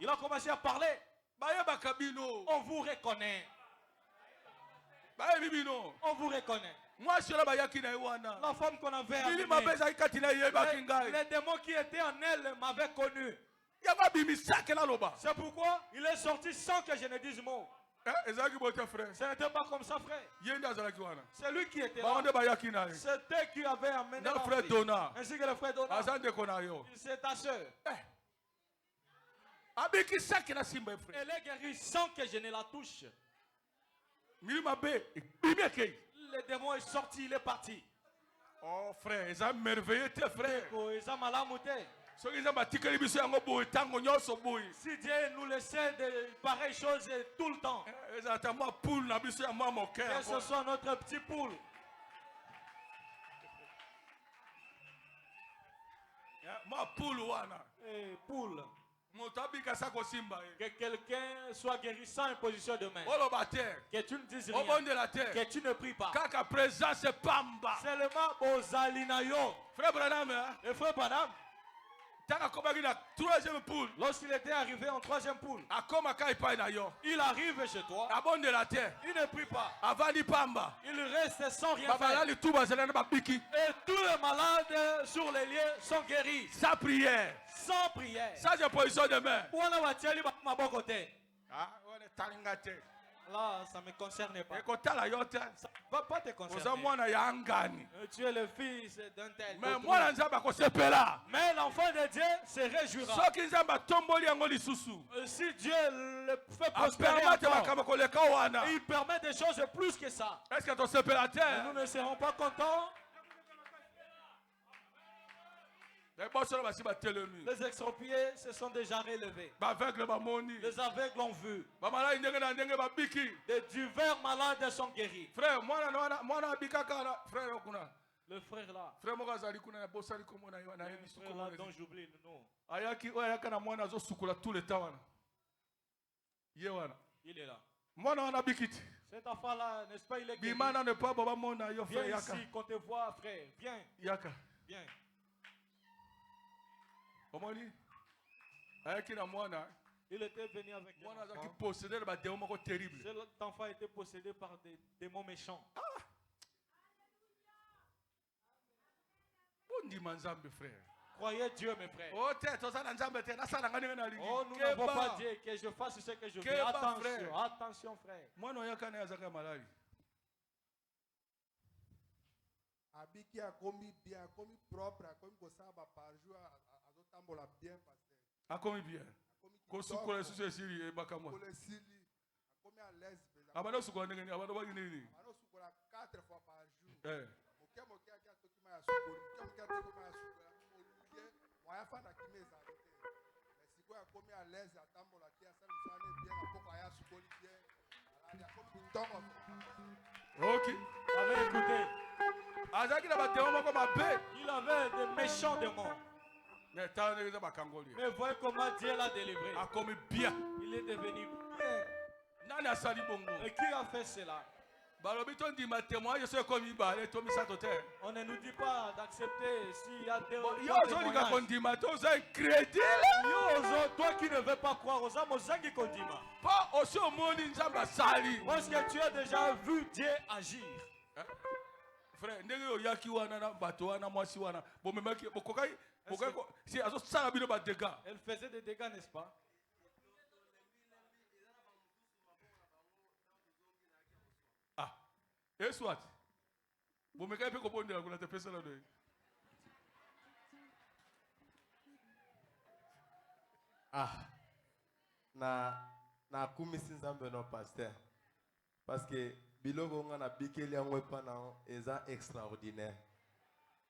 il a commencé à parler. On vous reconnaît. On vous reconnaît. La femme qu'on avait amenée, les démons qui étaient en elle m'avaient connu. C'est pourquoi il est sorti sans que je ne dise mot. Ce n'était pas comme ça, frère. C'est lui qui était là. C'était qui avait amené la fille. Ainsi que le frère Dona. C'est ta soeur. Elle est guérie sans que je ne la touche. Le démon est sorti, il est parti. Oh frère, ils ont merveilleux tes frères. Ils ont malamouté. Si Dieu nous laissait de pareilles choses tout le temps. Que ce soit notre petit poule. Poule. Que quelqu'un soit guéri sans imposition de main. Que tu ne dises rien. Que tu ne pries pas. Seulement aux alinayo. Frère Branham. Le frère Branham. Lorsqu'il était arrivé en troisième poule, il arrive chez toi. Il ne prie pas. Il reste sans rien faire. Et tous les malades sur les lieux sont guéris. Sans prière. Sans prière. Sans imposition de main. Là, ça ne me concerne pas. Ça ne va pas te concerner. Tu es le fils d'un tel. Mais l'enfant de Dieu se réjouira. Si Dieu le fait prospérer encore, il permet des choses plus que ça. Nous ne serons pas contents. Les expropriés se sont déjà relevés. Les aveugles ont vu. Les divers malades sont guéris. Le frère là. Le frère là dont j'oublie le nom. Il est là. Cet enfant là, n'est-ce pas, il est guéri. Viens ici, qu'on te voit, frère. Viens. Viens. Il était venu avec des enfants. Cet enfant était possédé par des démons méchants. Croyez Dieu, mes frères. Oh, nous n'avons pas Dieu, que je fasse ce que je veux. Attention, attention, frère. Abiki a commis bien, a commis propre, a commis comme ça par jour, a tambola bien, pasteur. A commis bien. Kosukole suse siri e bakamwa. Kosukole siri, a commis à l'aise. Abano sukole ngeni, abano ba ngeni. Abano sukole 4 fois par jour. Ok. Allez, écoutez. Il avait des méchants démons. Mais voyez comment Dieu l'a délivré. Il est devenu bien. Et qui a fait cela? On ne nous dit pas d'accepter s'il y a des témoignages. Toi qui ne veux pas croire aux hommes, aux qui condiment. Parce que tu as déjà vu Dieu agir. Frère, elle faisait des dégâts, n'est-ce pas? Ah, et soit. Ah, na kumisi nzambe no pasteur. Parce que biloko nga na bikeli yango epa na eza extraordinaire.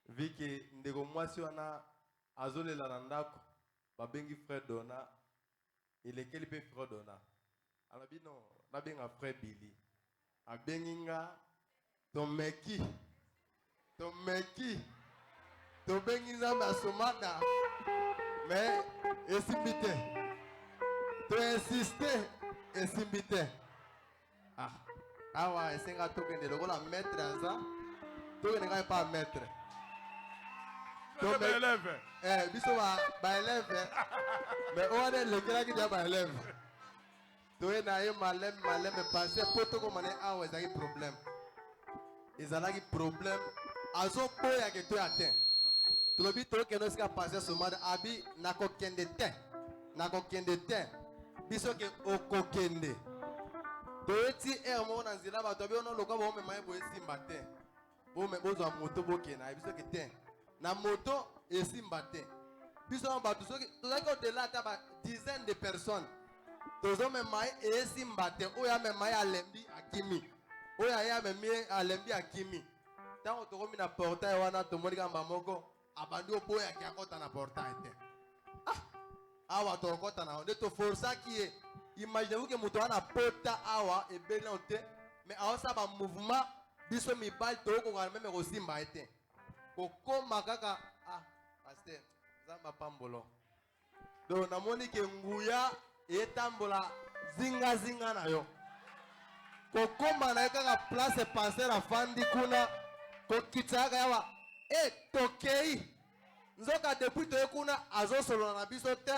Vu que ndeko mwasi wana azolela na ndako babengi frère Dona, elekeli pe frère Dona. Alabi no, nabenga frère Billy. Abengi nga tomeki. Tobengi nzambe asomada. Mais esimbite. To insister esimbite. Ah, awa esenga tokende lokola maître aza. Tokende ngai pas maître. Élève. Biso ba élève. Mais on est le gars qui dit ba élève. Toye na ye malem passé poto ko mané awa ezaki problème. Ezalaki problème. Azo boya ke to atteint. Tolobi to ke no ska passer ce mode abi na ko kende te. Biso ke okokende. Toeti mo na nzila ba to bi ono loka bo me mai bo esimba te. Bo me bozo moto bo ke na biso ke te. Na moto esimba te. Biso ba to so ke to ko de la ta ba dizaine de personnes. Tozo me mai esimba te. Oya me mai alembi akimi. Oya ya me mi alembi akimi. Tango to komi na portail wana to moni kamba moko abandi opoya ki akota na portail te. Awa to okota na onde to força ki imaginez-vous que muto wana pota awa e belonte mais aosa ba mouvement biso mi bal to ko ga même ko simba ete. Ko koma kaka pasteur zamba pambolo. Do na moni ke nguya etambola zinga na yo. Ko koma na kaka place passer afandi kuna ko kitaka yawa tokei nzoka depuis to kuna azo solo na biso te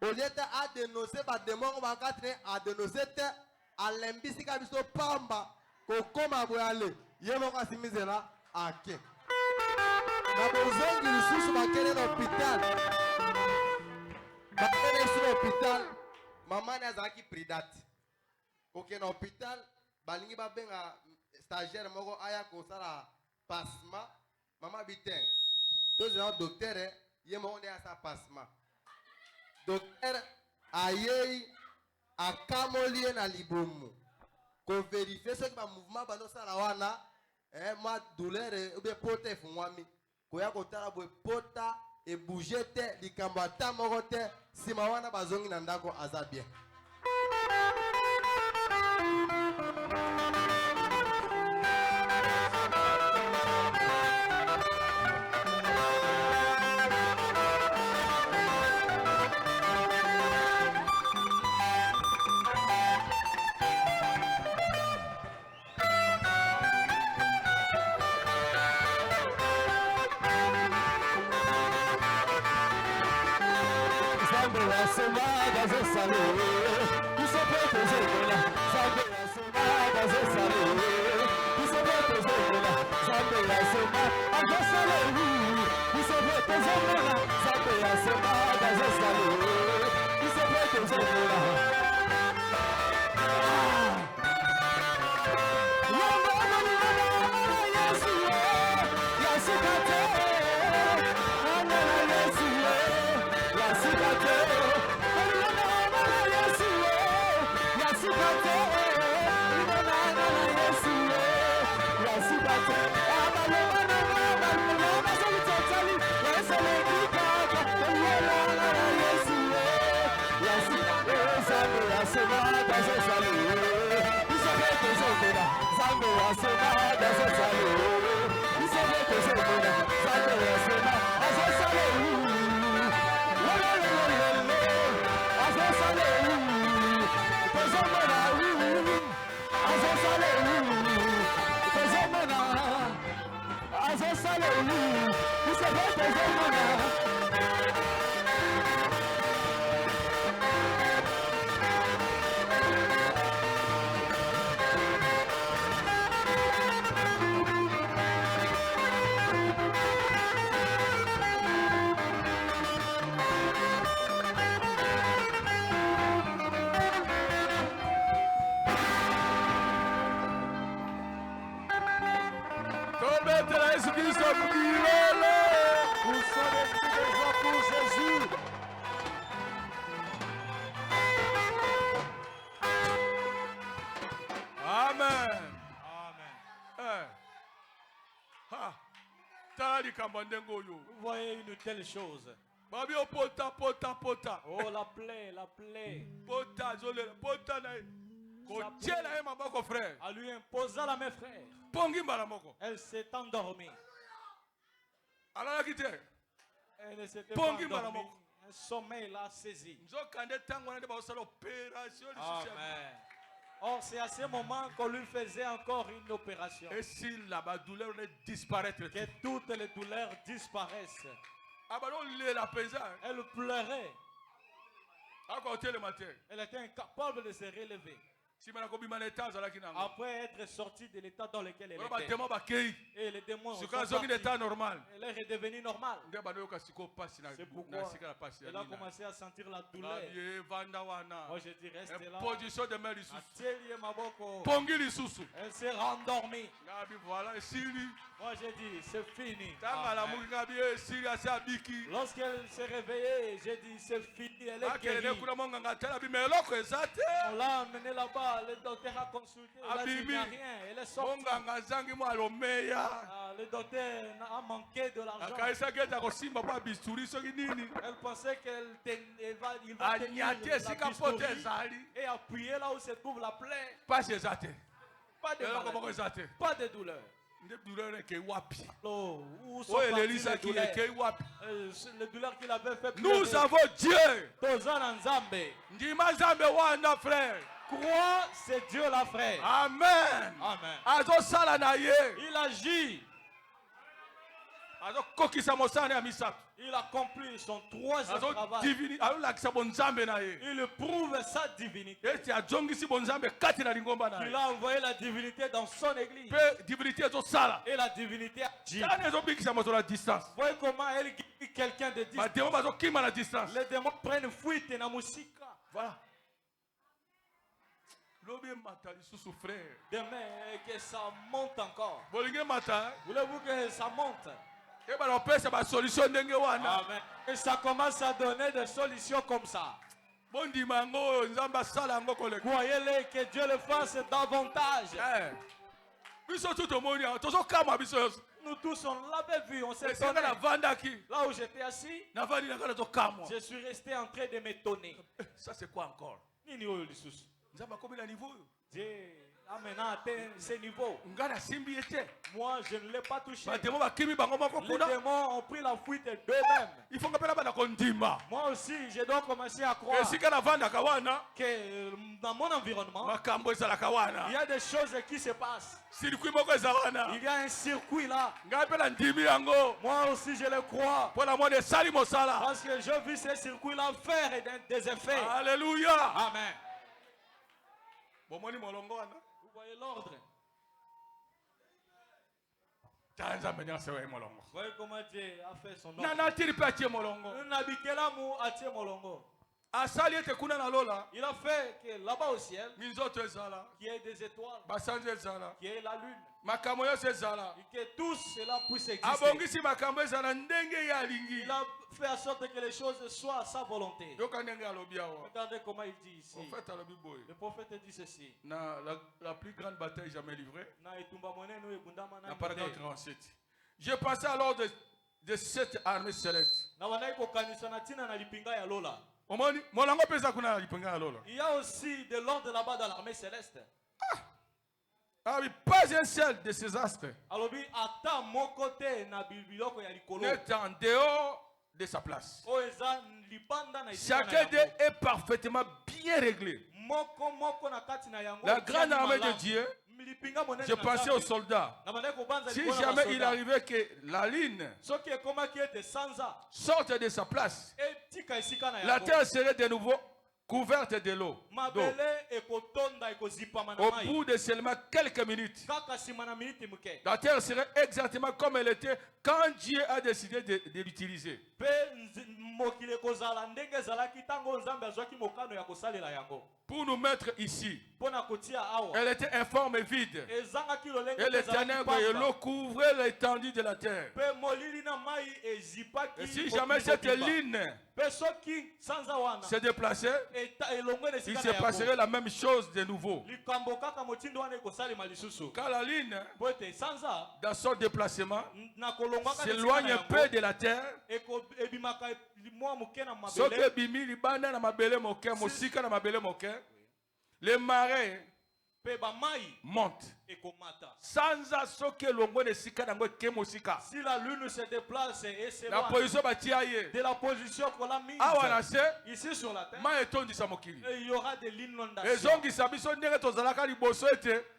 olieta a dénoncer ba démon ba katre a dénoncer te alembisi ka biso pamba ko koma boyale yemo ka simizela ake na bozongi lisusu bakele na hôpital bakele sur hôpital mama na zaki pridate ok na hôpital balingi ba benga stagiaire moko aya ko sala passement maman bitin tous les docteurs yemo on est à passement docteur aye akamoli na libomu ko vérifier ce que ba mouvement ba no sala wana ma douleur ou bien pote fumwami ko ya ko tala bo pota e bouger te likambo ata moko te sima wana bazongi na ndako aza bien. Yes, Vous voyez une telle chose. Oh, la plaie, la plaie. À lui imposa la main, frère. Elle s'est endormie. Elle ne s'était pas endormie. Un sommeil l'a saisi. Amen. Or, c'est à ce moment qu'on lui faisait encore une opération. Et si la douleur ne disparaît, que toutes les douleurs disparaissent. Elle pleurait. Elle était incapable de se relever. Après être sortie de l'état dans lequel elle était. Et les démons sont partis. Elle est redevenue normale. C'est pourquoi elle a commencé à sentir la douleur. Moi je dis reste là. Elle s'est rendormie. Moi je dis c'est fini. Lorsqu'elle s'est réveillée, j'ai dit c'est fini. Elle est guérie. On l'a amenée là-bas. Le docteur a consulté, il a dit qu'il n'y a rien, elle est sortie. Le docteur a manqué de l'argent. Elle pensait qu'il va tenir la bistouri et appuyer là où se trouve la plaie. Pas de maladie, pas de douleur. Les douleurs qu'il avait fait. Nous avons Dieu. Frère. Crois, c'est Dieu là, frère. Amen. Amen. Il agit. Il accomplit son troisième travail. Il prouve sa divinité. Il a envoyé la divinité dans son église. Et la divinité agit. Vous voyez comment elle guérit quelqu'un de distance. Les démons prennent fuite dans la musique. Voilà. Demain, que ça monte encore. Voulez-vous que ça monte? Amen. Et ça commence à donner des solutions comme ça. Croyez-le que Dieu le fasse davantage. Nous tous on l'avait vu, on s'est donné. Là où j'étais assis, je suis resté en train de m'étonner. Ça c'est quoi encore? Dieu a maintenant atteint ce niveau. Moi, je ne l'ai pas touché. Les démons ont pris la fuite d'eux-mêmes. Moi aussi, je dois commencer à croire que dans mon environnement, il y a des choses qui se passent. Il y a un circuit là. Moi aussi, je le crois. Parce que je vis ce circuit-là faire des effets. Alléluia. Amen. Vous voyez l'ordre. Vous voyez comment Dieu a fait son ordre. Il a fait que là-bas au ciel, qu'il y ait des étoiles, qu'il y ait la lune, et que tout cela puisse exister. Il a fait en sorte que les choses soient à sa volonté. Regardez comment il dit ici. Le prophète dit ceci. La plus grande bataille jamais livrée. La paragraphe 37. Je passais alors de cette armée céleste. Il y a aussi de l'ordre là-bas dans l'armée céleste. Pas un seul de ces astres n'est en dehors de sa place. Chacun d'eux est parfaitement bien réglé. La grande armée de Dieu, je pensais aux soldats. Si jamais il arrivait que la ligne sorte de sa place, la terre serait de nouveau couverte de l'eau. Au bout de seulement quelques minutes, la terre serait exactement comme elle était quand Dieu a décidé de l'utiliser. pour nous mettre ici. Elle était informe et vide. Et l'Éternel l'eau couvrait l'étendue de la terre. Et si jamais cette ligne se déplaçait, il se passerait la même chose de nouveau. Car la ligne, dans son déplacement, s'éloigne un peu de la terre. Les marais montent. Si la lune se déplace et se la position de la position qu'on l'a mise ici sur la terre, il y aura des inondations.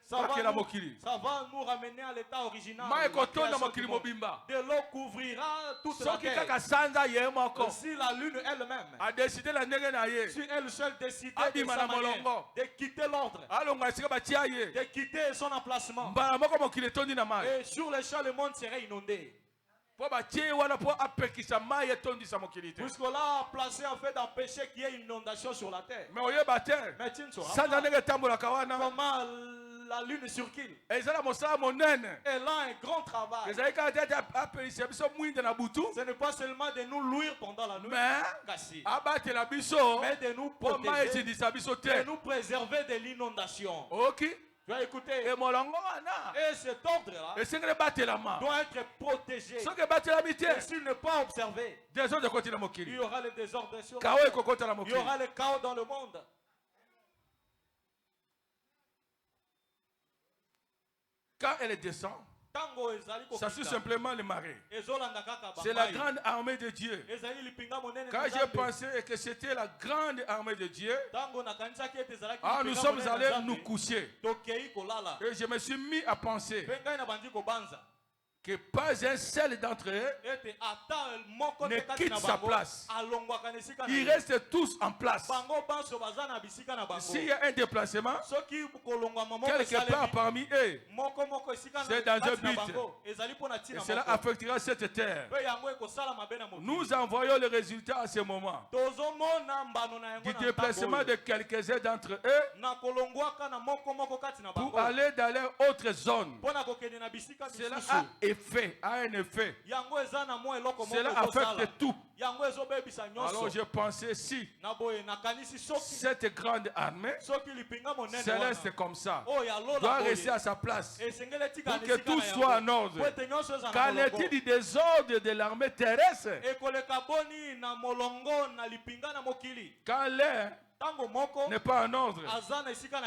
Ça va nous ramener à l'état original. De l'eau couvrira toute la terre. Si la lune elle-même, si elle seule décide de quitter l'ordre, de quitter son emplacement, et sur les champs le monde serait inondé. Puisque là placé en fait d'empêcher qu'il y ait une inondation sur la terre. Mais tu ne sauras pas comment la lune circule. Elle a un grand travail. Ce n'est pas seulement de nous luire pendant la nuit, mais de nous protéger, de nous préserver de l'inondation. Tu vas écouter. Et cet ordre-là doit être protégé. Et s'il n'est pas observé, il y aura le désordre sur la terre. Il y aura le chaos dans le monde. Quand elle descend, ça suit simplement les marées. C'est la grande armée de Dieu. Quand j'ai pensé que c'était la grande armée de Dieu, nous sommes allés nous coucher. Et je me suis mis à penser que pas un seul d'entre eux ne quitte sa place. Ils restent tous en place. S'il y a un déplacement, quelque part parmi eux, c'est dans un but. Et cela affectera cette terre. Nous envoyons le résultat à ce moment du déplacement de quelques-uns d'entre eux pour aller dans leur autre zone. Cela a un effet. Cela affecte tout. Alors je pensais si cette grande armée céleste comme ça doit rester à sa place pour que tout soit en ordre. Qu'en est-il du désordre de l'armée terrestre? Quand l'air n'est pas en ordre,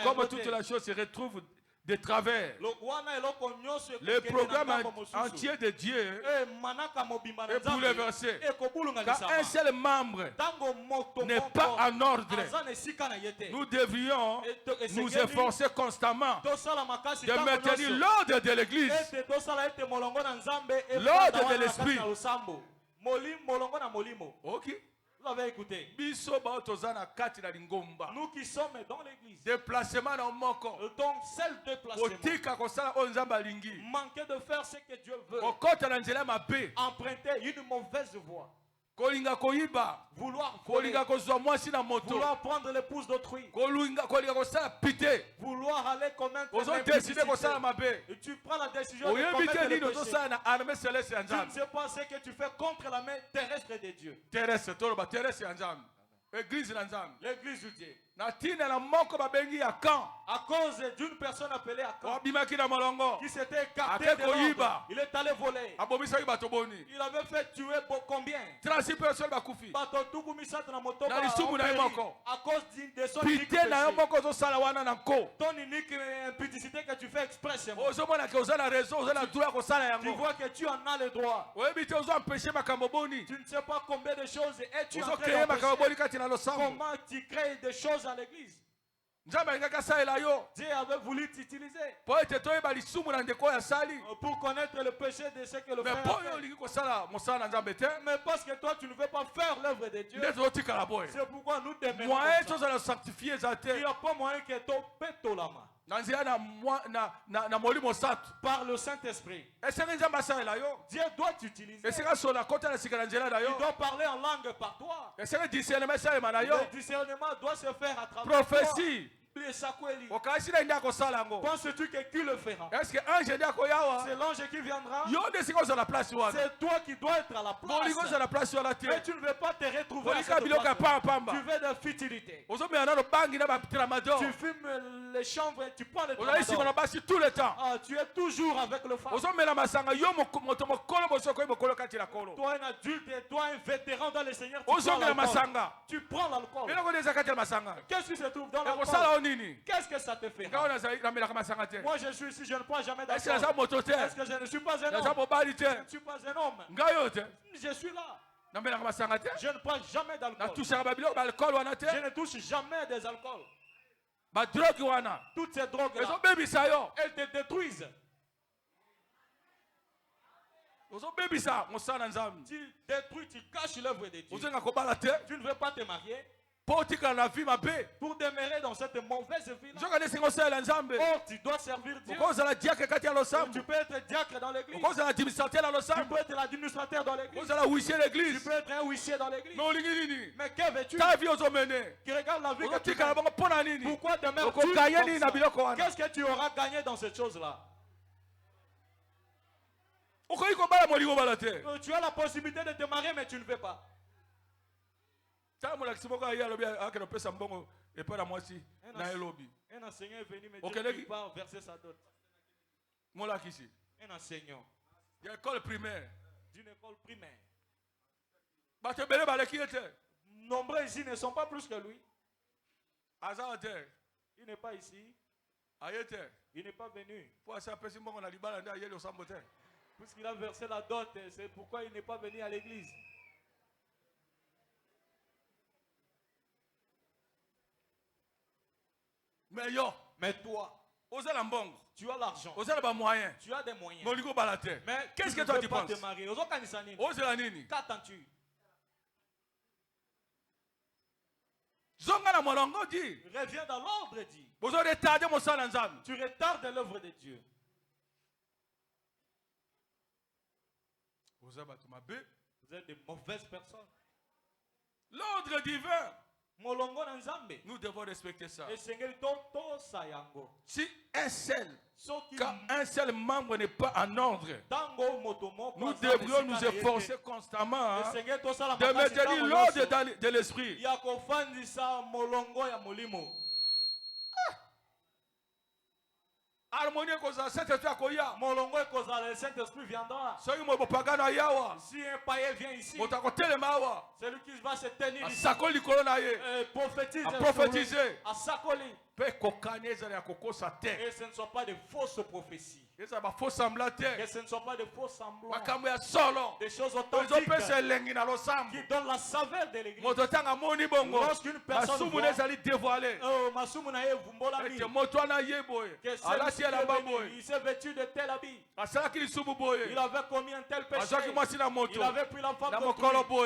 comme toutes les choses se retrouvent de travers, le programme entier de Dieu est bouleversé. Quand un seul membre n'est pas en ordre, nous devrions nous efforcer constamment de maintenir l'ordre de l'église, l'ordre de l'esprit. Ok. Vous avez écouté. Nous qui sommes dans l'église. Déplacement dans mon corps. Donc, seul déplacement. Manquer de faire ce que Dieu veut. Emprunter une mauvaise voie. Vouloir prendre l'épouse d'autrui. Vouloir aller commettre et tu prends la décision de commettre le péché. Tu ne sais pas ce que tu fais contre la main terrestre de Dieu. L'église de Dieu. À cause d'une personne appelée Akan qui s'était écarté de l'ordre, il est allé voler. Il avait fait tuer combien? 36 personnes. À cause de son unique ton unique impudicité que tu fais expressément. Tu vois que tu en as le droit. Tu ne sais pas combien de choses et tu en crées. Comment tu crées des choses à l'église? Dieu avait voulu t'utiliser pour connaître le péché de ce que le frère a fait. Mais parce que toi tu ne veux pas faire l'œuvre de Dieu. C'est pourquoi nous demeurons. Il n'y a pas moyen que tu pètes la main. Par le Saint-Esprit. Dieu doit t'utiliser. Il doit parler en langue par toi. Le discernement doit se faire à travers prophétie. Penses-tu que qui le fera? Est-ce que l'ange c'est l'ange qui viendra? C'est toi qui dois être à la place. Mais tu ne veux pas te retrouver à cette place. Tu veux de futilité. Tu fumes les chanvres et tu prends les tramadol. tout le temps. Tu es toujours avec le phare. Toi un adulte et toi un vétéran dans le Seigneur. Tu prends l'alcool. Qu'est-ce qui se trouve dans l'alcool? Qu'est-ce que ça te fait? Moi je suis ici, je ne prends jamais d'alcool. Est-ce que je ne suis pas un homme? Je ne suis pas un homme. Je suis là. Je ne prends jamais d'alcool. Je ne touche jamais des alcools. Toutes ces drogues là, elles te détruisent. Tu détruis, tu caches l'œuvre de Dieu. Tu ne veux pas te marier pour demeurer dans cette mauvaise vie là. Oh, tu dois servir Dieu. Tu peux être diacre dans l'église. Tu peux être l'administrateur dans l'église. Tu peux être un huissier dans l'église. Mais que veux-tu? Qui regarde la vie que tu mènes. Pourquoi demeures-tu? Qu'est-ce que tu auras gagné dans cette chose là? Tu as la possibilité de te marier mais tu ne veux pas. Un enseignant est venu me dire qu'il va verser sa dot. Un enseignant d'une école primaire. Nombreux ici ne sont pas plus que lui. Il n'est pas ici. Il n'est pas venu. Puisqu'il a versé la dot, c'est pourquoi il n'est pas venu à l'église. Mais toi, tu as l'argent, tu as des moyens. Mais qu'est-ce que toi tu penses? Qu'attends-tu? Reviens dans l'ordre dit. Tu retardes l'œuvre de Dieu. Vous êtes de mauvaises personnes. L'ordre divin, nous devons respecter ça. Si quand un seul membre n'est pas en ordre, nous devrions nous efforcer constamment de maintenir l'ordre de l'esprit. Harmonie le Saint-Esprit viendra. Si un païen vient ici, c'est lui qui va se tenir ici, prophétiser, à s'accoler. Et ce ne sont pas de fausses prophéties. Que ce ne sont pas de faux semblants. Des choses authentiques qui donnent la saveur de l'église. Lorsqu'une personne voit, il s'est vêtu de tel habit. Il avait commis un tel péché. Il avait pris la femme d'autrui.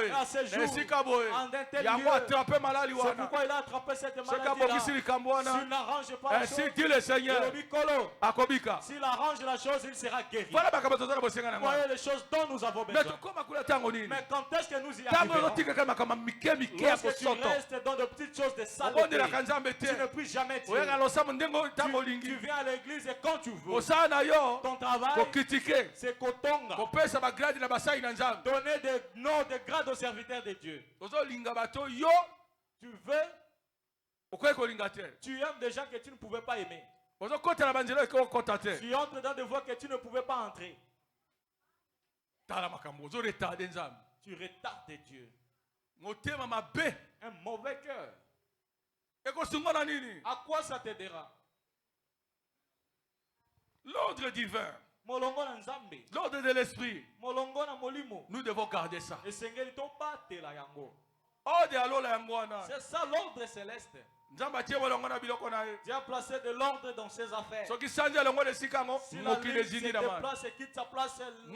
Et à ce jour, en un tel lieu, c'est pourquoi il a attrapé cette maladie-là. S'il n'arrange pas la chose, s'il arrange la chose, il sera guéri. Voyez les choses dont nous avons besoin. Mais quand est-ce que nous y arriverons? Lorsque tu restes dans de petites choses de saleté, tu ne puis jamais tirer. Tu viens à l'église et quand tu veux, ton travail, c'est qu'autonga. Donner des noms de grades aux serviteurs de Dieu. Tu veux, tu aimes des gens que tu ne pouvais pas aimer. Tu entres dans des voies que tu ne pouvais pas entrer. Tu retardes Dieu. Un mauvais cœur. À quoi ça t'aidera? L'ordre divin, l'ordre de l'esprit, nous devons garder ça. C'est ça l'ordre céleste. Dieu a placé de l'ordre dans ses affaires. Si la lune se déplace et quitte sa place, la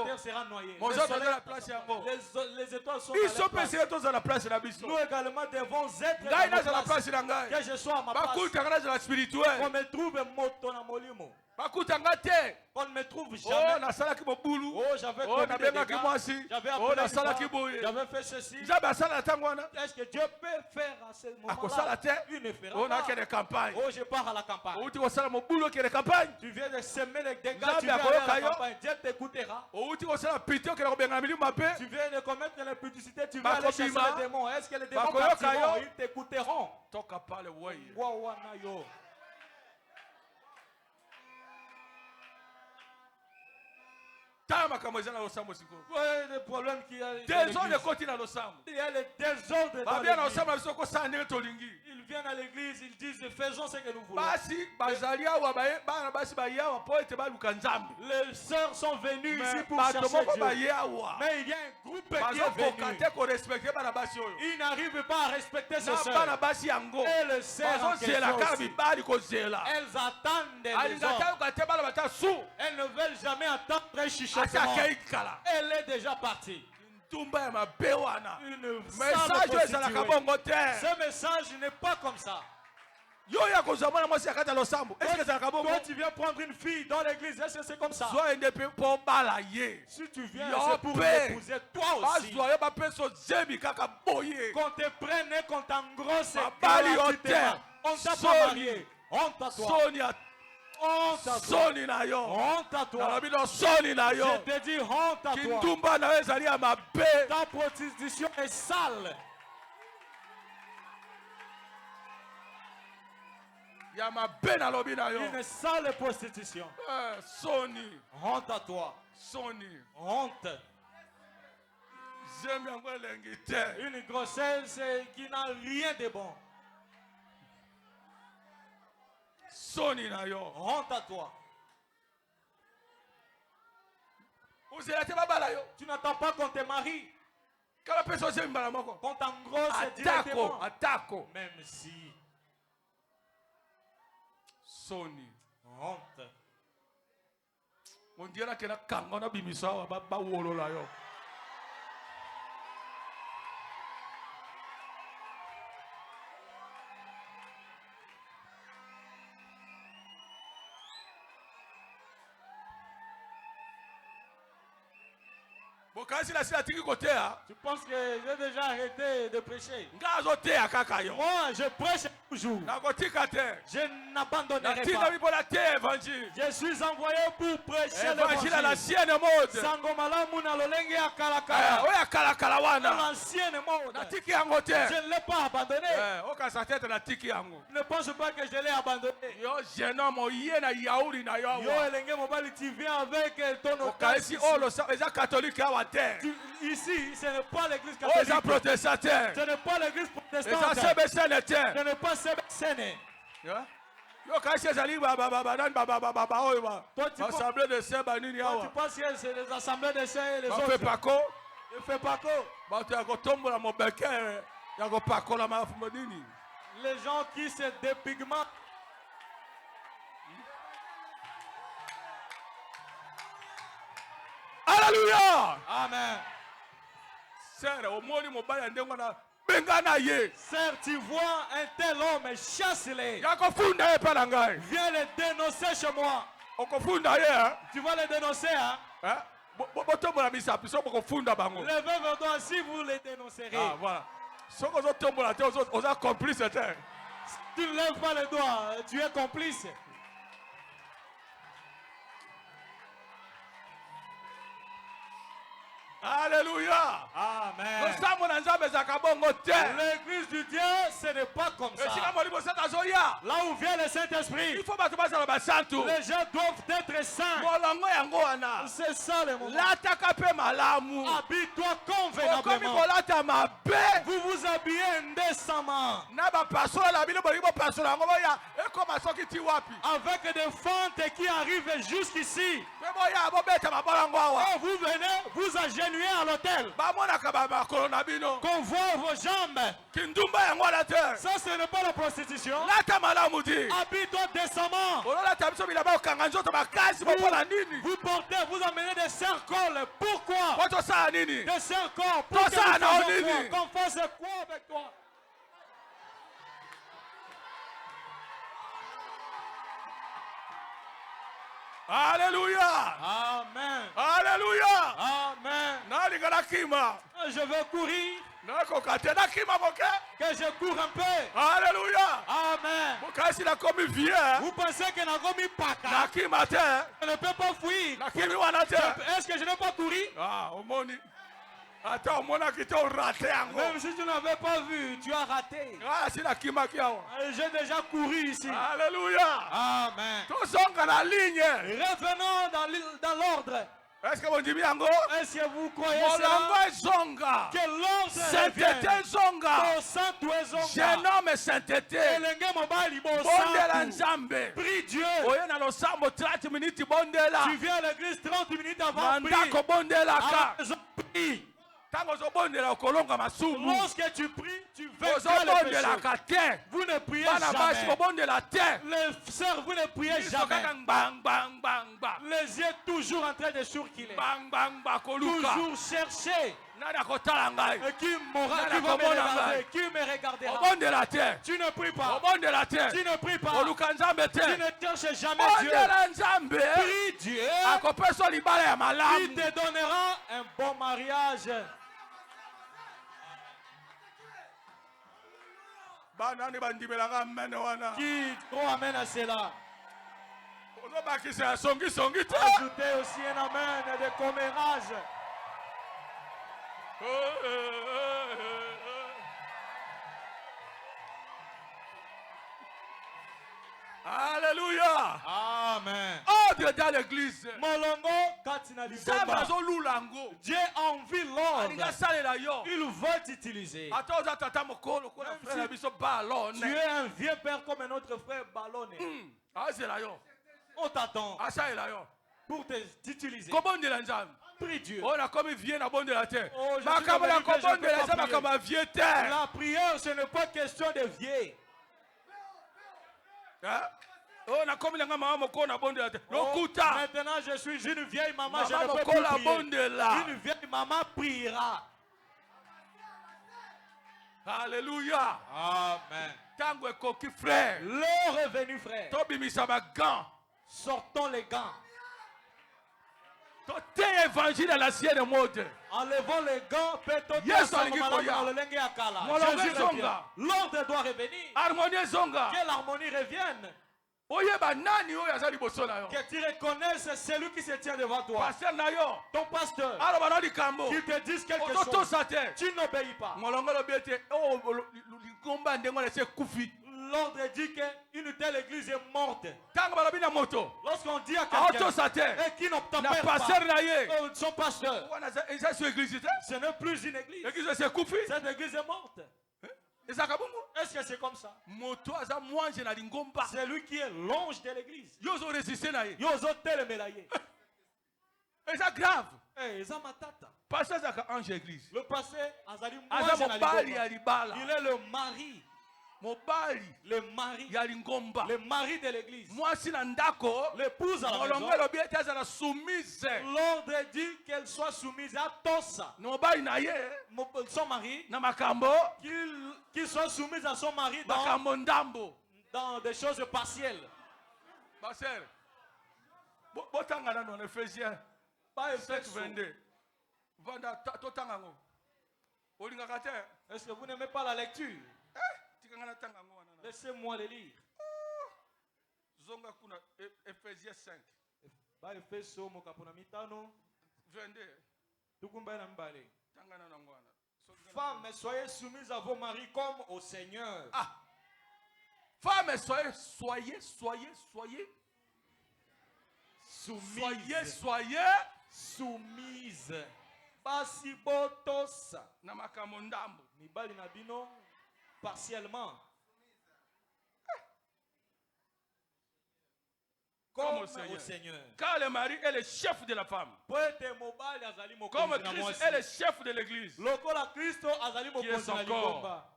terre sera noyée. Les étoiles sont à la place. Nous également devons être dans la place. Que je sois à ma place. Qu'on me trouve moto na molimo. On ne me trouve jamais. Oh, j'avais commis des dégâts. J'avais fait ceci. Est-ce que Dieu peut faire à ce moment-là? Il ne fera pas. Oh, je pars à la campagne. Tu viens de semer les dégâts. Tu viens à la campagne. Dieu t'écoutera. Tu viens de commettre l'impudicité. Tu vas aller chasser les démons. Est-ce que les démons partiront? Ils t'écouteront. Voilà le problème qu'il y a. Il y a le désordre dans l'église. Ils viennent à l'église, ils disent faisons ce que nous voulons. Les sœurs sont venues ici pour chercher Dieu. Mais il y a un groupe qui est venu. Ils n'arrivent pas à respecter ces sœurs. Et les sœurs en question, elles attendent les hommes. Elles ne veulent jamais attendre un chuchotement. Elle est déjà partie. Ce message n'est pas comme ça. Toi, tu viens prendre une fille dans l'église, est-ce que c'est comme ça? Si tu viens, c'est pour l'épouser, toi aussi. Qu'on te prenne et qu'on t'engrosse, on t'a pas marié. Honte à toi. Honte à toi. Honte à toi. Je te dis honte à toi. Ta prostitution est sale. Une sale prostitution. Honte à toi. Honte. Une grossesse qui n'a rien de bon. Honte à toi. Tu n'attends pas qu'on te marie. Qu'on t'engrosse directement. Même si. Honte. Tu penses que j'ai déjà arrêté de prêcher? Moi, je prêche toujours. Je n'abandonnerai pas. Je suis envoyé pour prêcher l'évangile. L'ancienne mode. Je ne l'ai pas abandonné. Ne pense pas que je l'ai abandonné. Tu viens avec ton occasion. Ici, ce n'est pas l'église catholique. Ce n'est pas l'église protestante. Ce n'est pas Sebesene. Toi, tu penses que c'est les assemblées de saints et les autres. Ne fais pas les gens qui se dépigmentent. Alléluia. Amen. Sœur, tu vois un tel homme, chasse-les. Viens les dénoncer chez moi. Tu vas les dénoncer, hein? Levez vos doigts si vous les dénoncerez. Ah, voilà. Si tu ne lèves pas les doigts, tu es complice. Alléluia. Amen. L'église du Dieu, ce n'est pas comme ça. Là où vient le Saint-Esprit, les gens doivent être saints. C'est ça le moment. Habille-toi convenablement. Vous vous habillez indécemment. Avec des fentes qui arrivent jusqu'ici. Quand vous venez, vous agenouillez à l'hôtel. Qu'on voit vos jambes. Ça, ce n'est pas la prostitution. Habille-toi décemment. Vous portez, vous amenez des cercles. Pourquoi? Des cercles. Qu'on fasse quoi avec toi? Alléluia. Amen. Alléluia. Amen. Je veux courir. Que je cours un peu. Alléluia. Amen. Vous pensez que n'a commis pas? Je ne peux pas fuir. Est-ce que je n'ai pas couru? Même si tu n'avais pas vu, tu as raté. J'ai déjà couru ici. Alléluia. Amen. Revenons dans l'ordre. Est-ce que vous dites bien? Est-ce que vous croyez cela? Que l'ordre sainteté zonga. Jeune homme sainteté. Prie Dieu. Tu viens à l'église 30 minutes avant prier. Lorsque tu pries, tu vaincras le péché. Vous ne priez jamais. Les sœurs, vous ne priez jamais. Les yeux toujours en train de sourciller. Toujours chercher. Qui me regardera? Tu ne pries pas. Tu ne pries pas. Tu ne cherches jamais Dieu. Prie Dieu. Il te donnera un bon mariage. Qui croit amen à cela? Ajoutez aussi un amen de commérage. Alléluia. Amen. Ordre dans l'église. Dieu envie l'ordre. Il veut t'utiliser. Tu es un vieux père comme notre frère Ballonné. On t'attend pour t'utiliser. Prie Dieu. La prière, ce n'est pas question de vieux. Maintenant je suis une vieille maman, je ne peux plus prier. Une vieille maman priera. Alléluia. Amen. L'heure est venue, frère. Sortons les gants. Évangile à l'ancienne mode. Enlevons les gants. L'ordre doit revenir. Que l'harmonie revienne. Que tu reconnaisses celui qui se tient devant toi. Ton pasteur. Qu'il te dise quelque chose. Tu n'obéis pas. L'ordre dit qu'une telle église est morte. Lorsqu'on dit à quelqu'un et qui n'obtempère pas son pasteur, ce n'est plus une église. Cette église est morte. Est-ce que c'est comme ça? C'est lui qui est l'ange de l'église. C'est grave. Le passé, il est le mari. Le mari de l'église. L'épouse à la maison. L'ordre dit qu'elle soit soumise à Tosa. Son mari. Qu'il soit soumise à son mari dans des choses partielles. Est-ce que vous n'aimez pas la lecture? Laissez-moi le lire. Ephésiens 5. 22. Femmes, soyez soumises à vos maris comme au Seigneur. Femmes, soyez soumises. Soyez soumises. Basi botosa. Na makambo ndambo. Mibali na bino partiellement. Comme au Seigneur. Car le mari est le chef de la femme. Comme Christ est le chef de l'église. Qui est son corps.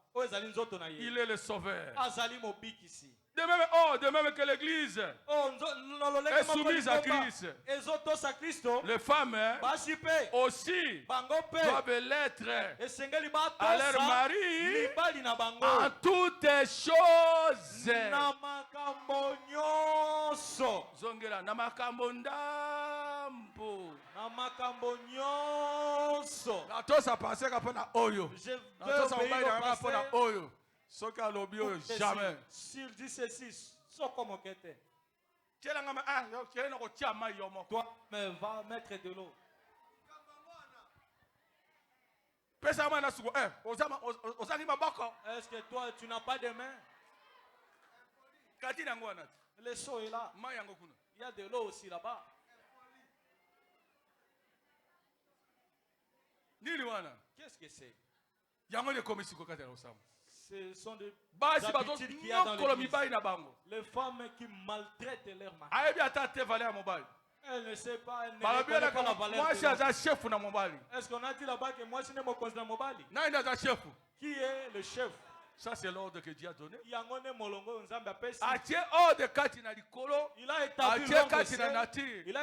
Il est le sauveur. De même que l'église est soumise à Christ. Les femmes aussi doivent l'être à leur mari en toutes choses. Zongela na makambo ndambo. Na makambo nyonso. Na tosa passer kapona oyo. Na tosa obaya kapona oyo. Soka lobi oyo jamais. S'il dit ceci, soko mokete. Tiela ngama yo tiela ko tia mai yo moko. Toi mais va mettre de l'eau. Pesa mana suko ozali maboko. Est-ce que toi tu n'as pas de main? Kati nango anati. Le seau est là. Il y a de l'eau aussi là-bas. Qu'est-ce que c'est? Ce sont des habitudes qu'il y a dans l'église. Les femmes qui maltraitent leur mari. Elle ne sait pas, elle ne connaît pas la valeur de l'homme. Est-ce qu'on a dit là-bas que moi je ne me considère pas mobile? Qui est le chef? Ça, c'est l'ordre que Dieu a donné. Il a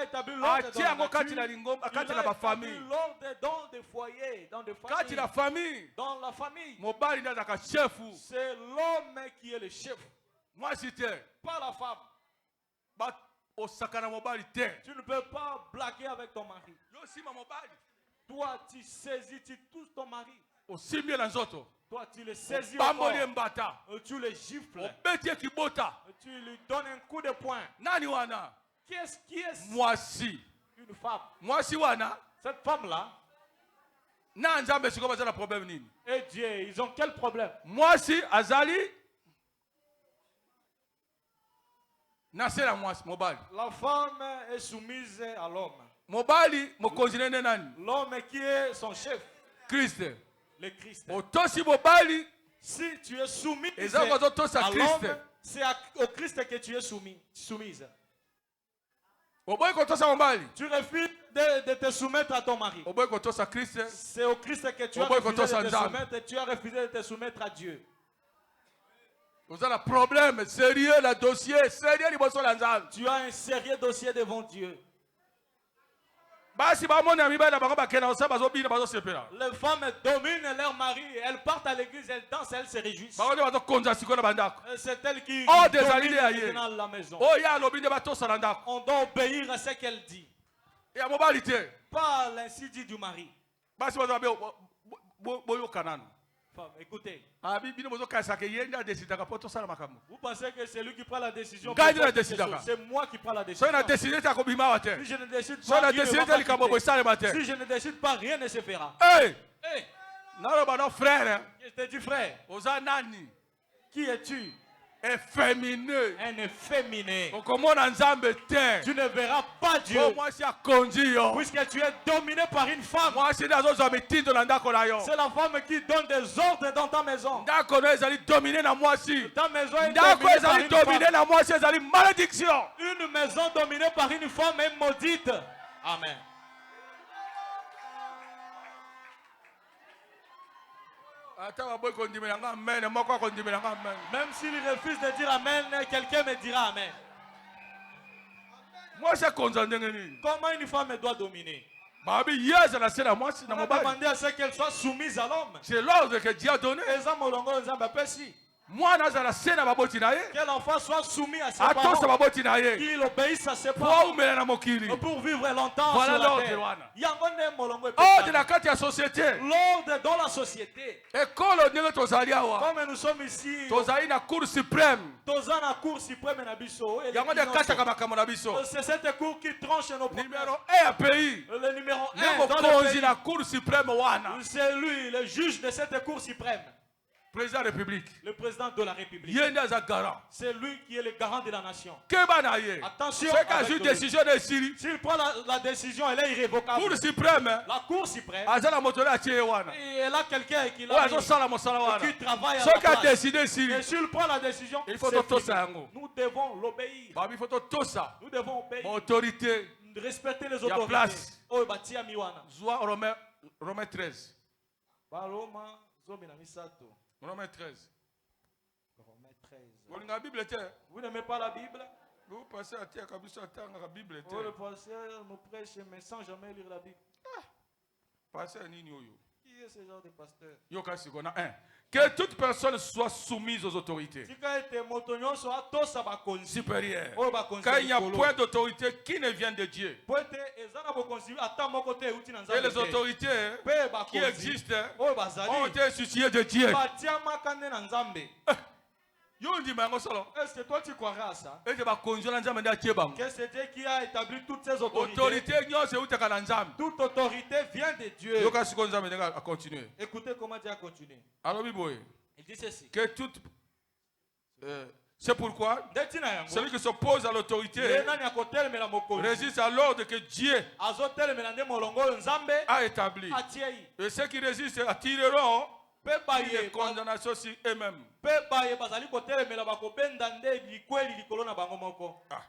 établi l'ordre dans des foyers, dans la famille. C'est l'homme qui est le chef. Pas la femme. Tu ne peux pas blaguer avec ton mari. Toi, tu saisis, tu touches ton mari. Toi, tu le saisis au corps. Tu le gifles. Tu lui donnes un coup de poing. Qui est Moi si. Une femme. Moi si wana. Cette femme-là. Et Dieu, ils ont quel problème? Moi si azali. La femme est soumise à l'homme. L'homme qui est son chef. Christ. Le Christ. Si tu es soumis à l'homme, c'est au Christ que tu es soumise. Tu refuses de te soumettre à ton mari. C'est au Christ que tu as refusé de te soumettre et tu as refusé de te soumettre à Dieu. Vous avez un problème sérieux, le dossier sérieux. Tu as un sérieux dossier devant Dieu. Les femmes dominent leur mari, elles partent à l'église, elles dansent, elles se réjouissent. C'est elles qui dominent dans la maison. On doit obéir à ce qu'elle dit. Pas l'ainsi dit du mari. Femme, écoutez. Vous pensez que c'est lui qui prend la décision? C'est moi qui prends la décision. Si je ne décide pas, si je ne décide pas, rien ne se fera. Hey! Hey! Je te dis frère. Qui es-tu? Efféminé. Un efféminé. Tu ne verras pas Dieu. Puisque tu es dominé par une femme. C'est la femme qui donne des ordres dans ta maison. Ta maison est dominée par une femme. Une maison dominée par une femme est maudite. Amen. Même s'il refuse de dire Amen, quelqu'un me dira Amen. Comment une femme doit dominer? On va demander à ce qu'elle soit soumise à l'homme. C'est l'ordre que Dieu a donné. Quel enfant soit soumis à ses parents, qu'il obéisse à ses parents pour vivre longtemps sur la terre. L'ordre dans la société. Comme nous sommes ici, la Cour suprême. C'est cette cour qui tranche nos problèmes. Numéro 1 pays. Le numéro 1 dans le pays. La Cour suprême. C'est lui, le juge de cette cour suprême. président de la République. Le président de la République. C'est lui qui est le garant de la nation. Attention. S'il prend la décision, elle est irrévocable. La Cour suprême. Et elle a quelqu'un qui l'a mis, qui travaille à la place. Et s'il prend la décision, nous devons l'obéir. Nous devons obéir. Autorité. Respecter les autorités. Romains 13. Romains 13. Vous n'aimez pas la Bible? Vous passez à terre, la Bible. Vous le passez, nous prêchons, mais sans jamais lire la Bible. Passer à Nini. Qui est ce genre de pasteur? Que toute personne soit soumise aux autorités supérieures. Quand il n'y a point d'autorité qui ne vient de Dieu. Et les autorités qui existent ont été instituées de Dieu. Est-ce que toi tu croirais à ça? Que c'est Dieu qui a établi toutes ces autorités. Toute autorité vient de Dieu. Écoutez comment Dieu a continué. Il dit ceci. Que toute... c'est pourquoi celui qui s'oppose à l'autorité résiste à l'ordre que Dieu a établi. Et ceux qui résistent attireront une condamnation sur eux-mêmes. Ah,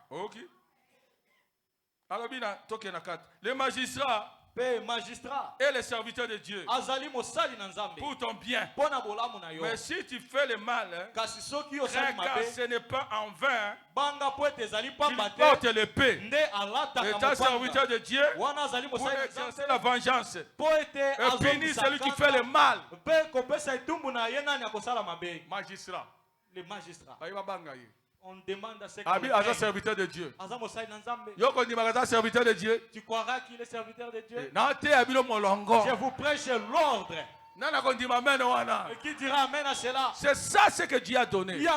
ok. Alors, les magistrats et les serviteurs de Dieu pour ton bien. Mais si tu fais le mal, car ce n'est pas en vain qu'il porte l'épée. Et ta serviteur de Dieu pour exercer la vengeance et punir celui qui fait le mal. Magistrat. Les magistrats. On demande à ce que serviteur de Dieu. Serviteur de Dieu. Tu croiras qu'il est serviteur de Dieu? Je vous prêche l'ordre. Et qui dira amen à cela? C'est ça ce que Dieu a donné.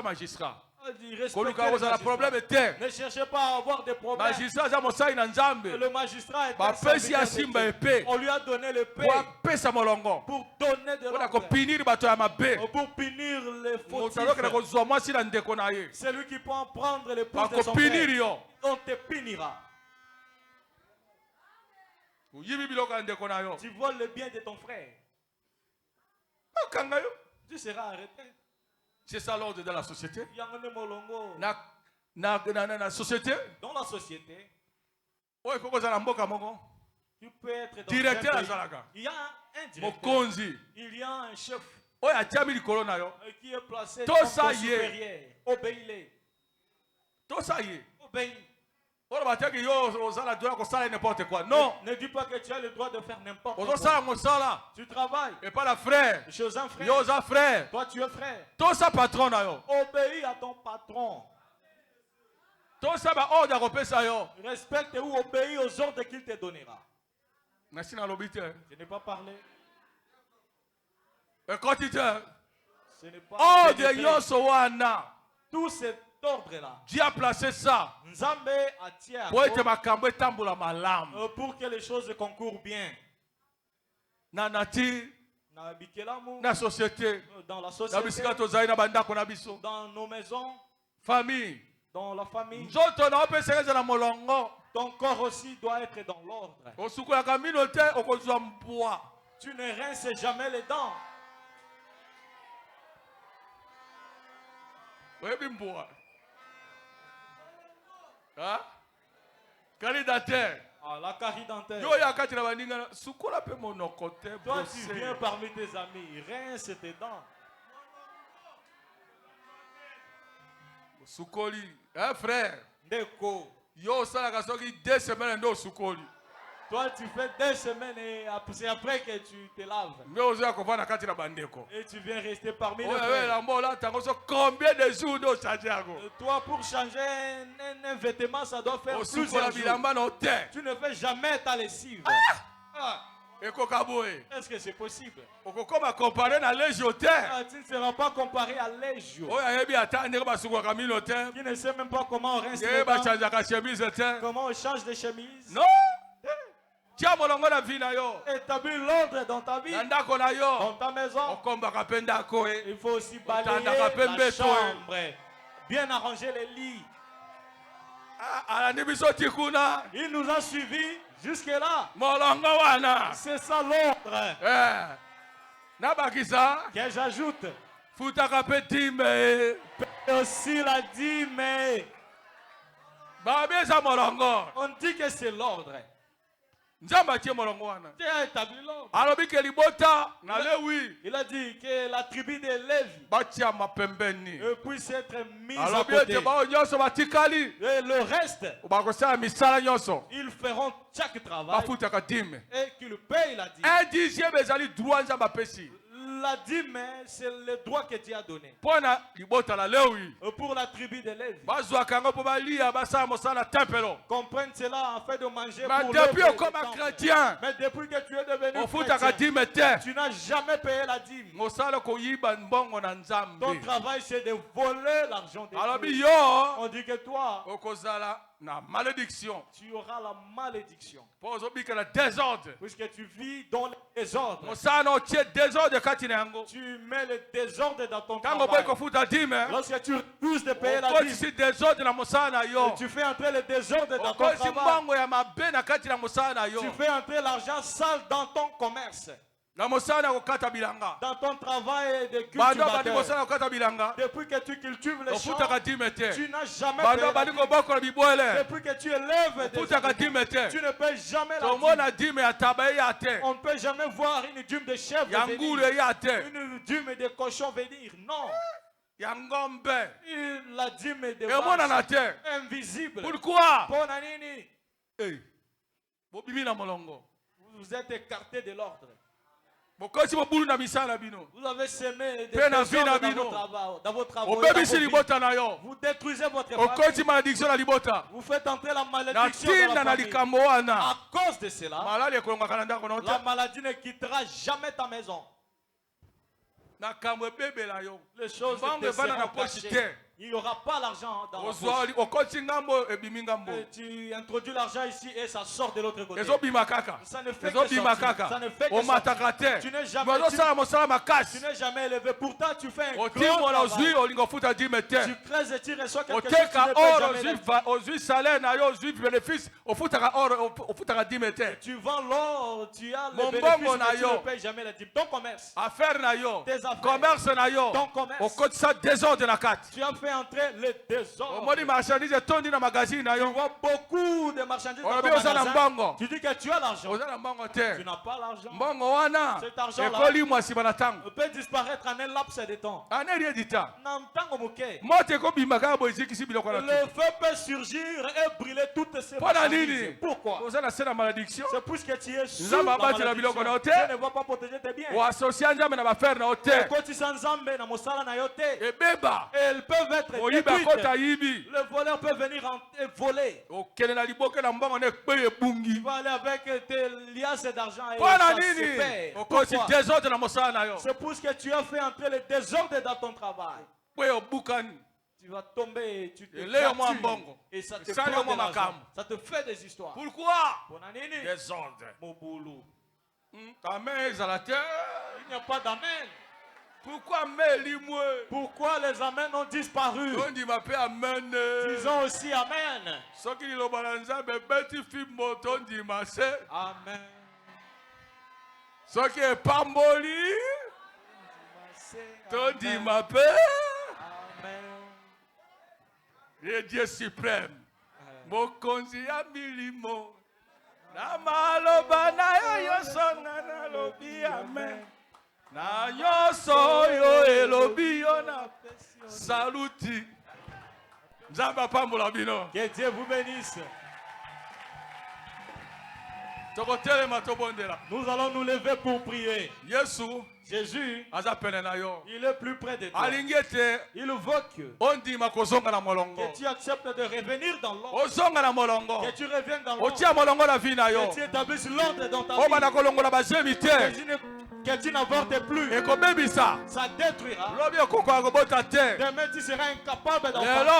Magistrat. Ne cherchez pas à avoir des problèmes. Le magistrat est un serviteur de Dieu. On lui a donné l'épée pour donner de l'ordre, pour punir les fautifs. C'est lui qui peut en prendre l'épouse de son frère. On te punira. Tu voles le bien de ton frère, tu seras arrêté. C'est ça l'ordre de la société. Société. Dans la société, tu peux être dans directeur. Il y a un directeur. Il y a un chef qui est placé comme supérieur. Obéis-les. Obéis. Non. Ne dis pas que tu as le droit de faire n'importe quoi. Tu travailles. Et pas la frère. Chez un frère. Frère. Toi tu es frère. Patron. Obéis à ton patron. Respecte ou obéis aux ordres qu'il te donnera. Je n'ai pas parlé. Ce n'est pas tout cet ordre-là. Dieu a placé ça pour que les choses concourent bien. Na société. Dans la société. Dans nos maisons. Famille. Dans la famille. Ton corps aussi doit être dans l'ordre. Tu ne rinces jamais les dents. Caridateur. La caridentaire. Toi tu viens parmi tes amis, rince tes dents. Sukoli, frère. Ndeko. Yo ça 2 semaines ndo sukoli. Toi tu fais 2 semaines et c'est après que tu te laves. Et tu viens rester parmi les frères. Combien de jours doit changer? Toi pour changer un vêtement ça doit faire plusieurs jours. Tu ne fais jamais ta lessive. Est-ce que c'est possible? Tu ne seras pas comparé à l'égio. Qui ne sait même pas comment on rince les dents. Comment on change de chemise. Non. Établis l'ordre dans ta vie, dans ta maison. Il faut aussi balayer la chambre, bien arranger les lits. Il nous a suivis jusque-là. C'est ça l'ordre. Que j'ajoute. Aussi la dîme. On dit que c'est l'ordre. Dieu a établi l'ordre. Il a dit que la tribu des Lévi puisse être mise à côté. Et le reste, ils feront chaque travail et qu'ils payent la dîme. La dîme, c'est le droit que Dieu a donné. Pour la tribu de Lévi. Comprennent cela afin de manger pour chrétien. Mais depuis que tu es devenu chrétien, tu n'as jamais payé la dîme. Ton travail, c'est de voler l'argent de Dieu. On dit que toi, malédiction. Tu auras la malédiction. Puisque tu vis dans le désordre. Tu mets le désordre dans ton travail. Lorsque tu refuses de payer la dîme, tu fais entrer le désordre dans ton travail. Tu fais entrer l'argent sale dans ton commerce. Dans ton travail de cultivateur, depuis que tu cultives les champs, tu n'as jamais payé la dîme. Depuis que tu élèves des animaux, tu ne payes jamais la dîme. On ne peut jamais voir une dîme de chèvre venir, une dîme de cochon venir. Non. La dîme est de vache, invisible. Pourquoi? Vous êtes écarté de l'ordre. Vous avez semé des désordres dans vos travaux. Vous détruisez votre famille. Vous faites entrer la malédiction dans la famille. À cause de cela, la maladie ne quittera jamais ta maison. Les choses seront cachées. Il n'y aura pas l'argent dans la poche. Tu introduis l'argent ici et ça sort de l'autre côté. Ça ne fait que sortir. Ça ne fait que sortir. Tu n'es jamais élevé. Pourtant, tu fais un gros travail. Tu creuses et tu reçois quelque chose que tu ne peux jamais. Tu vends l'or, tu as le bénéfice, mais tu ne payes jamais la dîme. Ton commerce, tes affaires, ton commerce, tu as fait entrer le désordre. Tu vois beaucoup de marchandises dans ton magasin. Tu dis que tu as l'argent. Tu n'as pas l'argent. Cet argent-là peut disparaître en un laps de temps. Le feu peut surgir et brûler toutes ces marchandises. Pourquoi? C'est puisque tu es sous la malédiction. Tu ne vas pas protéger tes biens. Elles peuvent être détruites. Le voleur peut venir et voler. Tu vas aller avec tes liasses d'argent et ça se perd. C'est pour ce que tu as fait entrer le désordre dans ton travail. Tu vas tomber, tu te fractures et ça te prend de l'argent. Ça te fait des histoires. Pourquoi? Désordre. Mon boulot. Il n'y a pas d'amen. Pourquoi les amens ont disparu? Disons aussi amen. Amen. Ce qui est pamboli, tondi ma paix. Et Dieu suprême. Mokonzi ya milimo. Na maloba na yo songa na lobi amen. Na yoso yo elobi yo na saluti. Nzamba pambola bino. Que Dieu vous bénisse. Nous allons nous lever pour prier. Jésus, il est plus près de toi. Il veut que tu acceptes de revenir dans l'ordre. Que tu reviennes dans l'ordre. Que tu établisses l'ordre dans ta vie. Que tu n'avortes plus. Ça détruira. Demain tu seras incapable d'enfanter.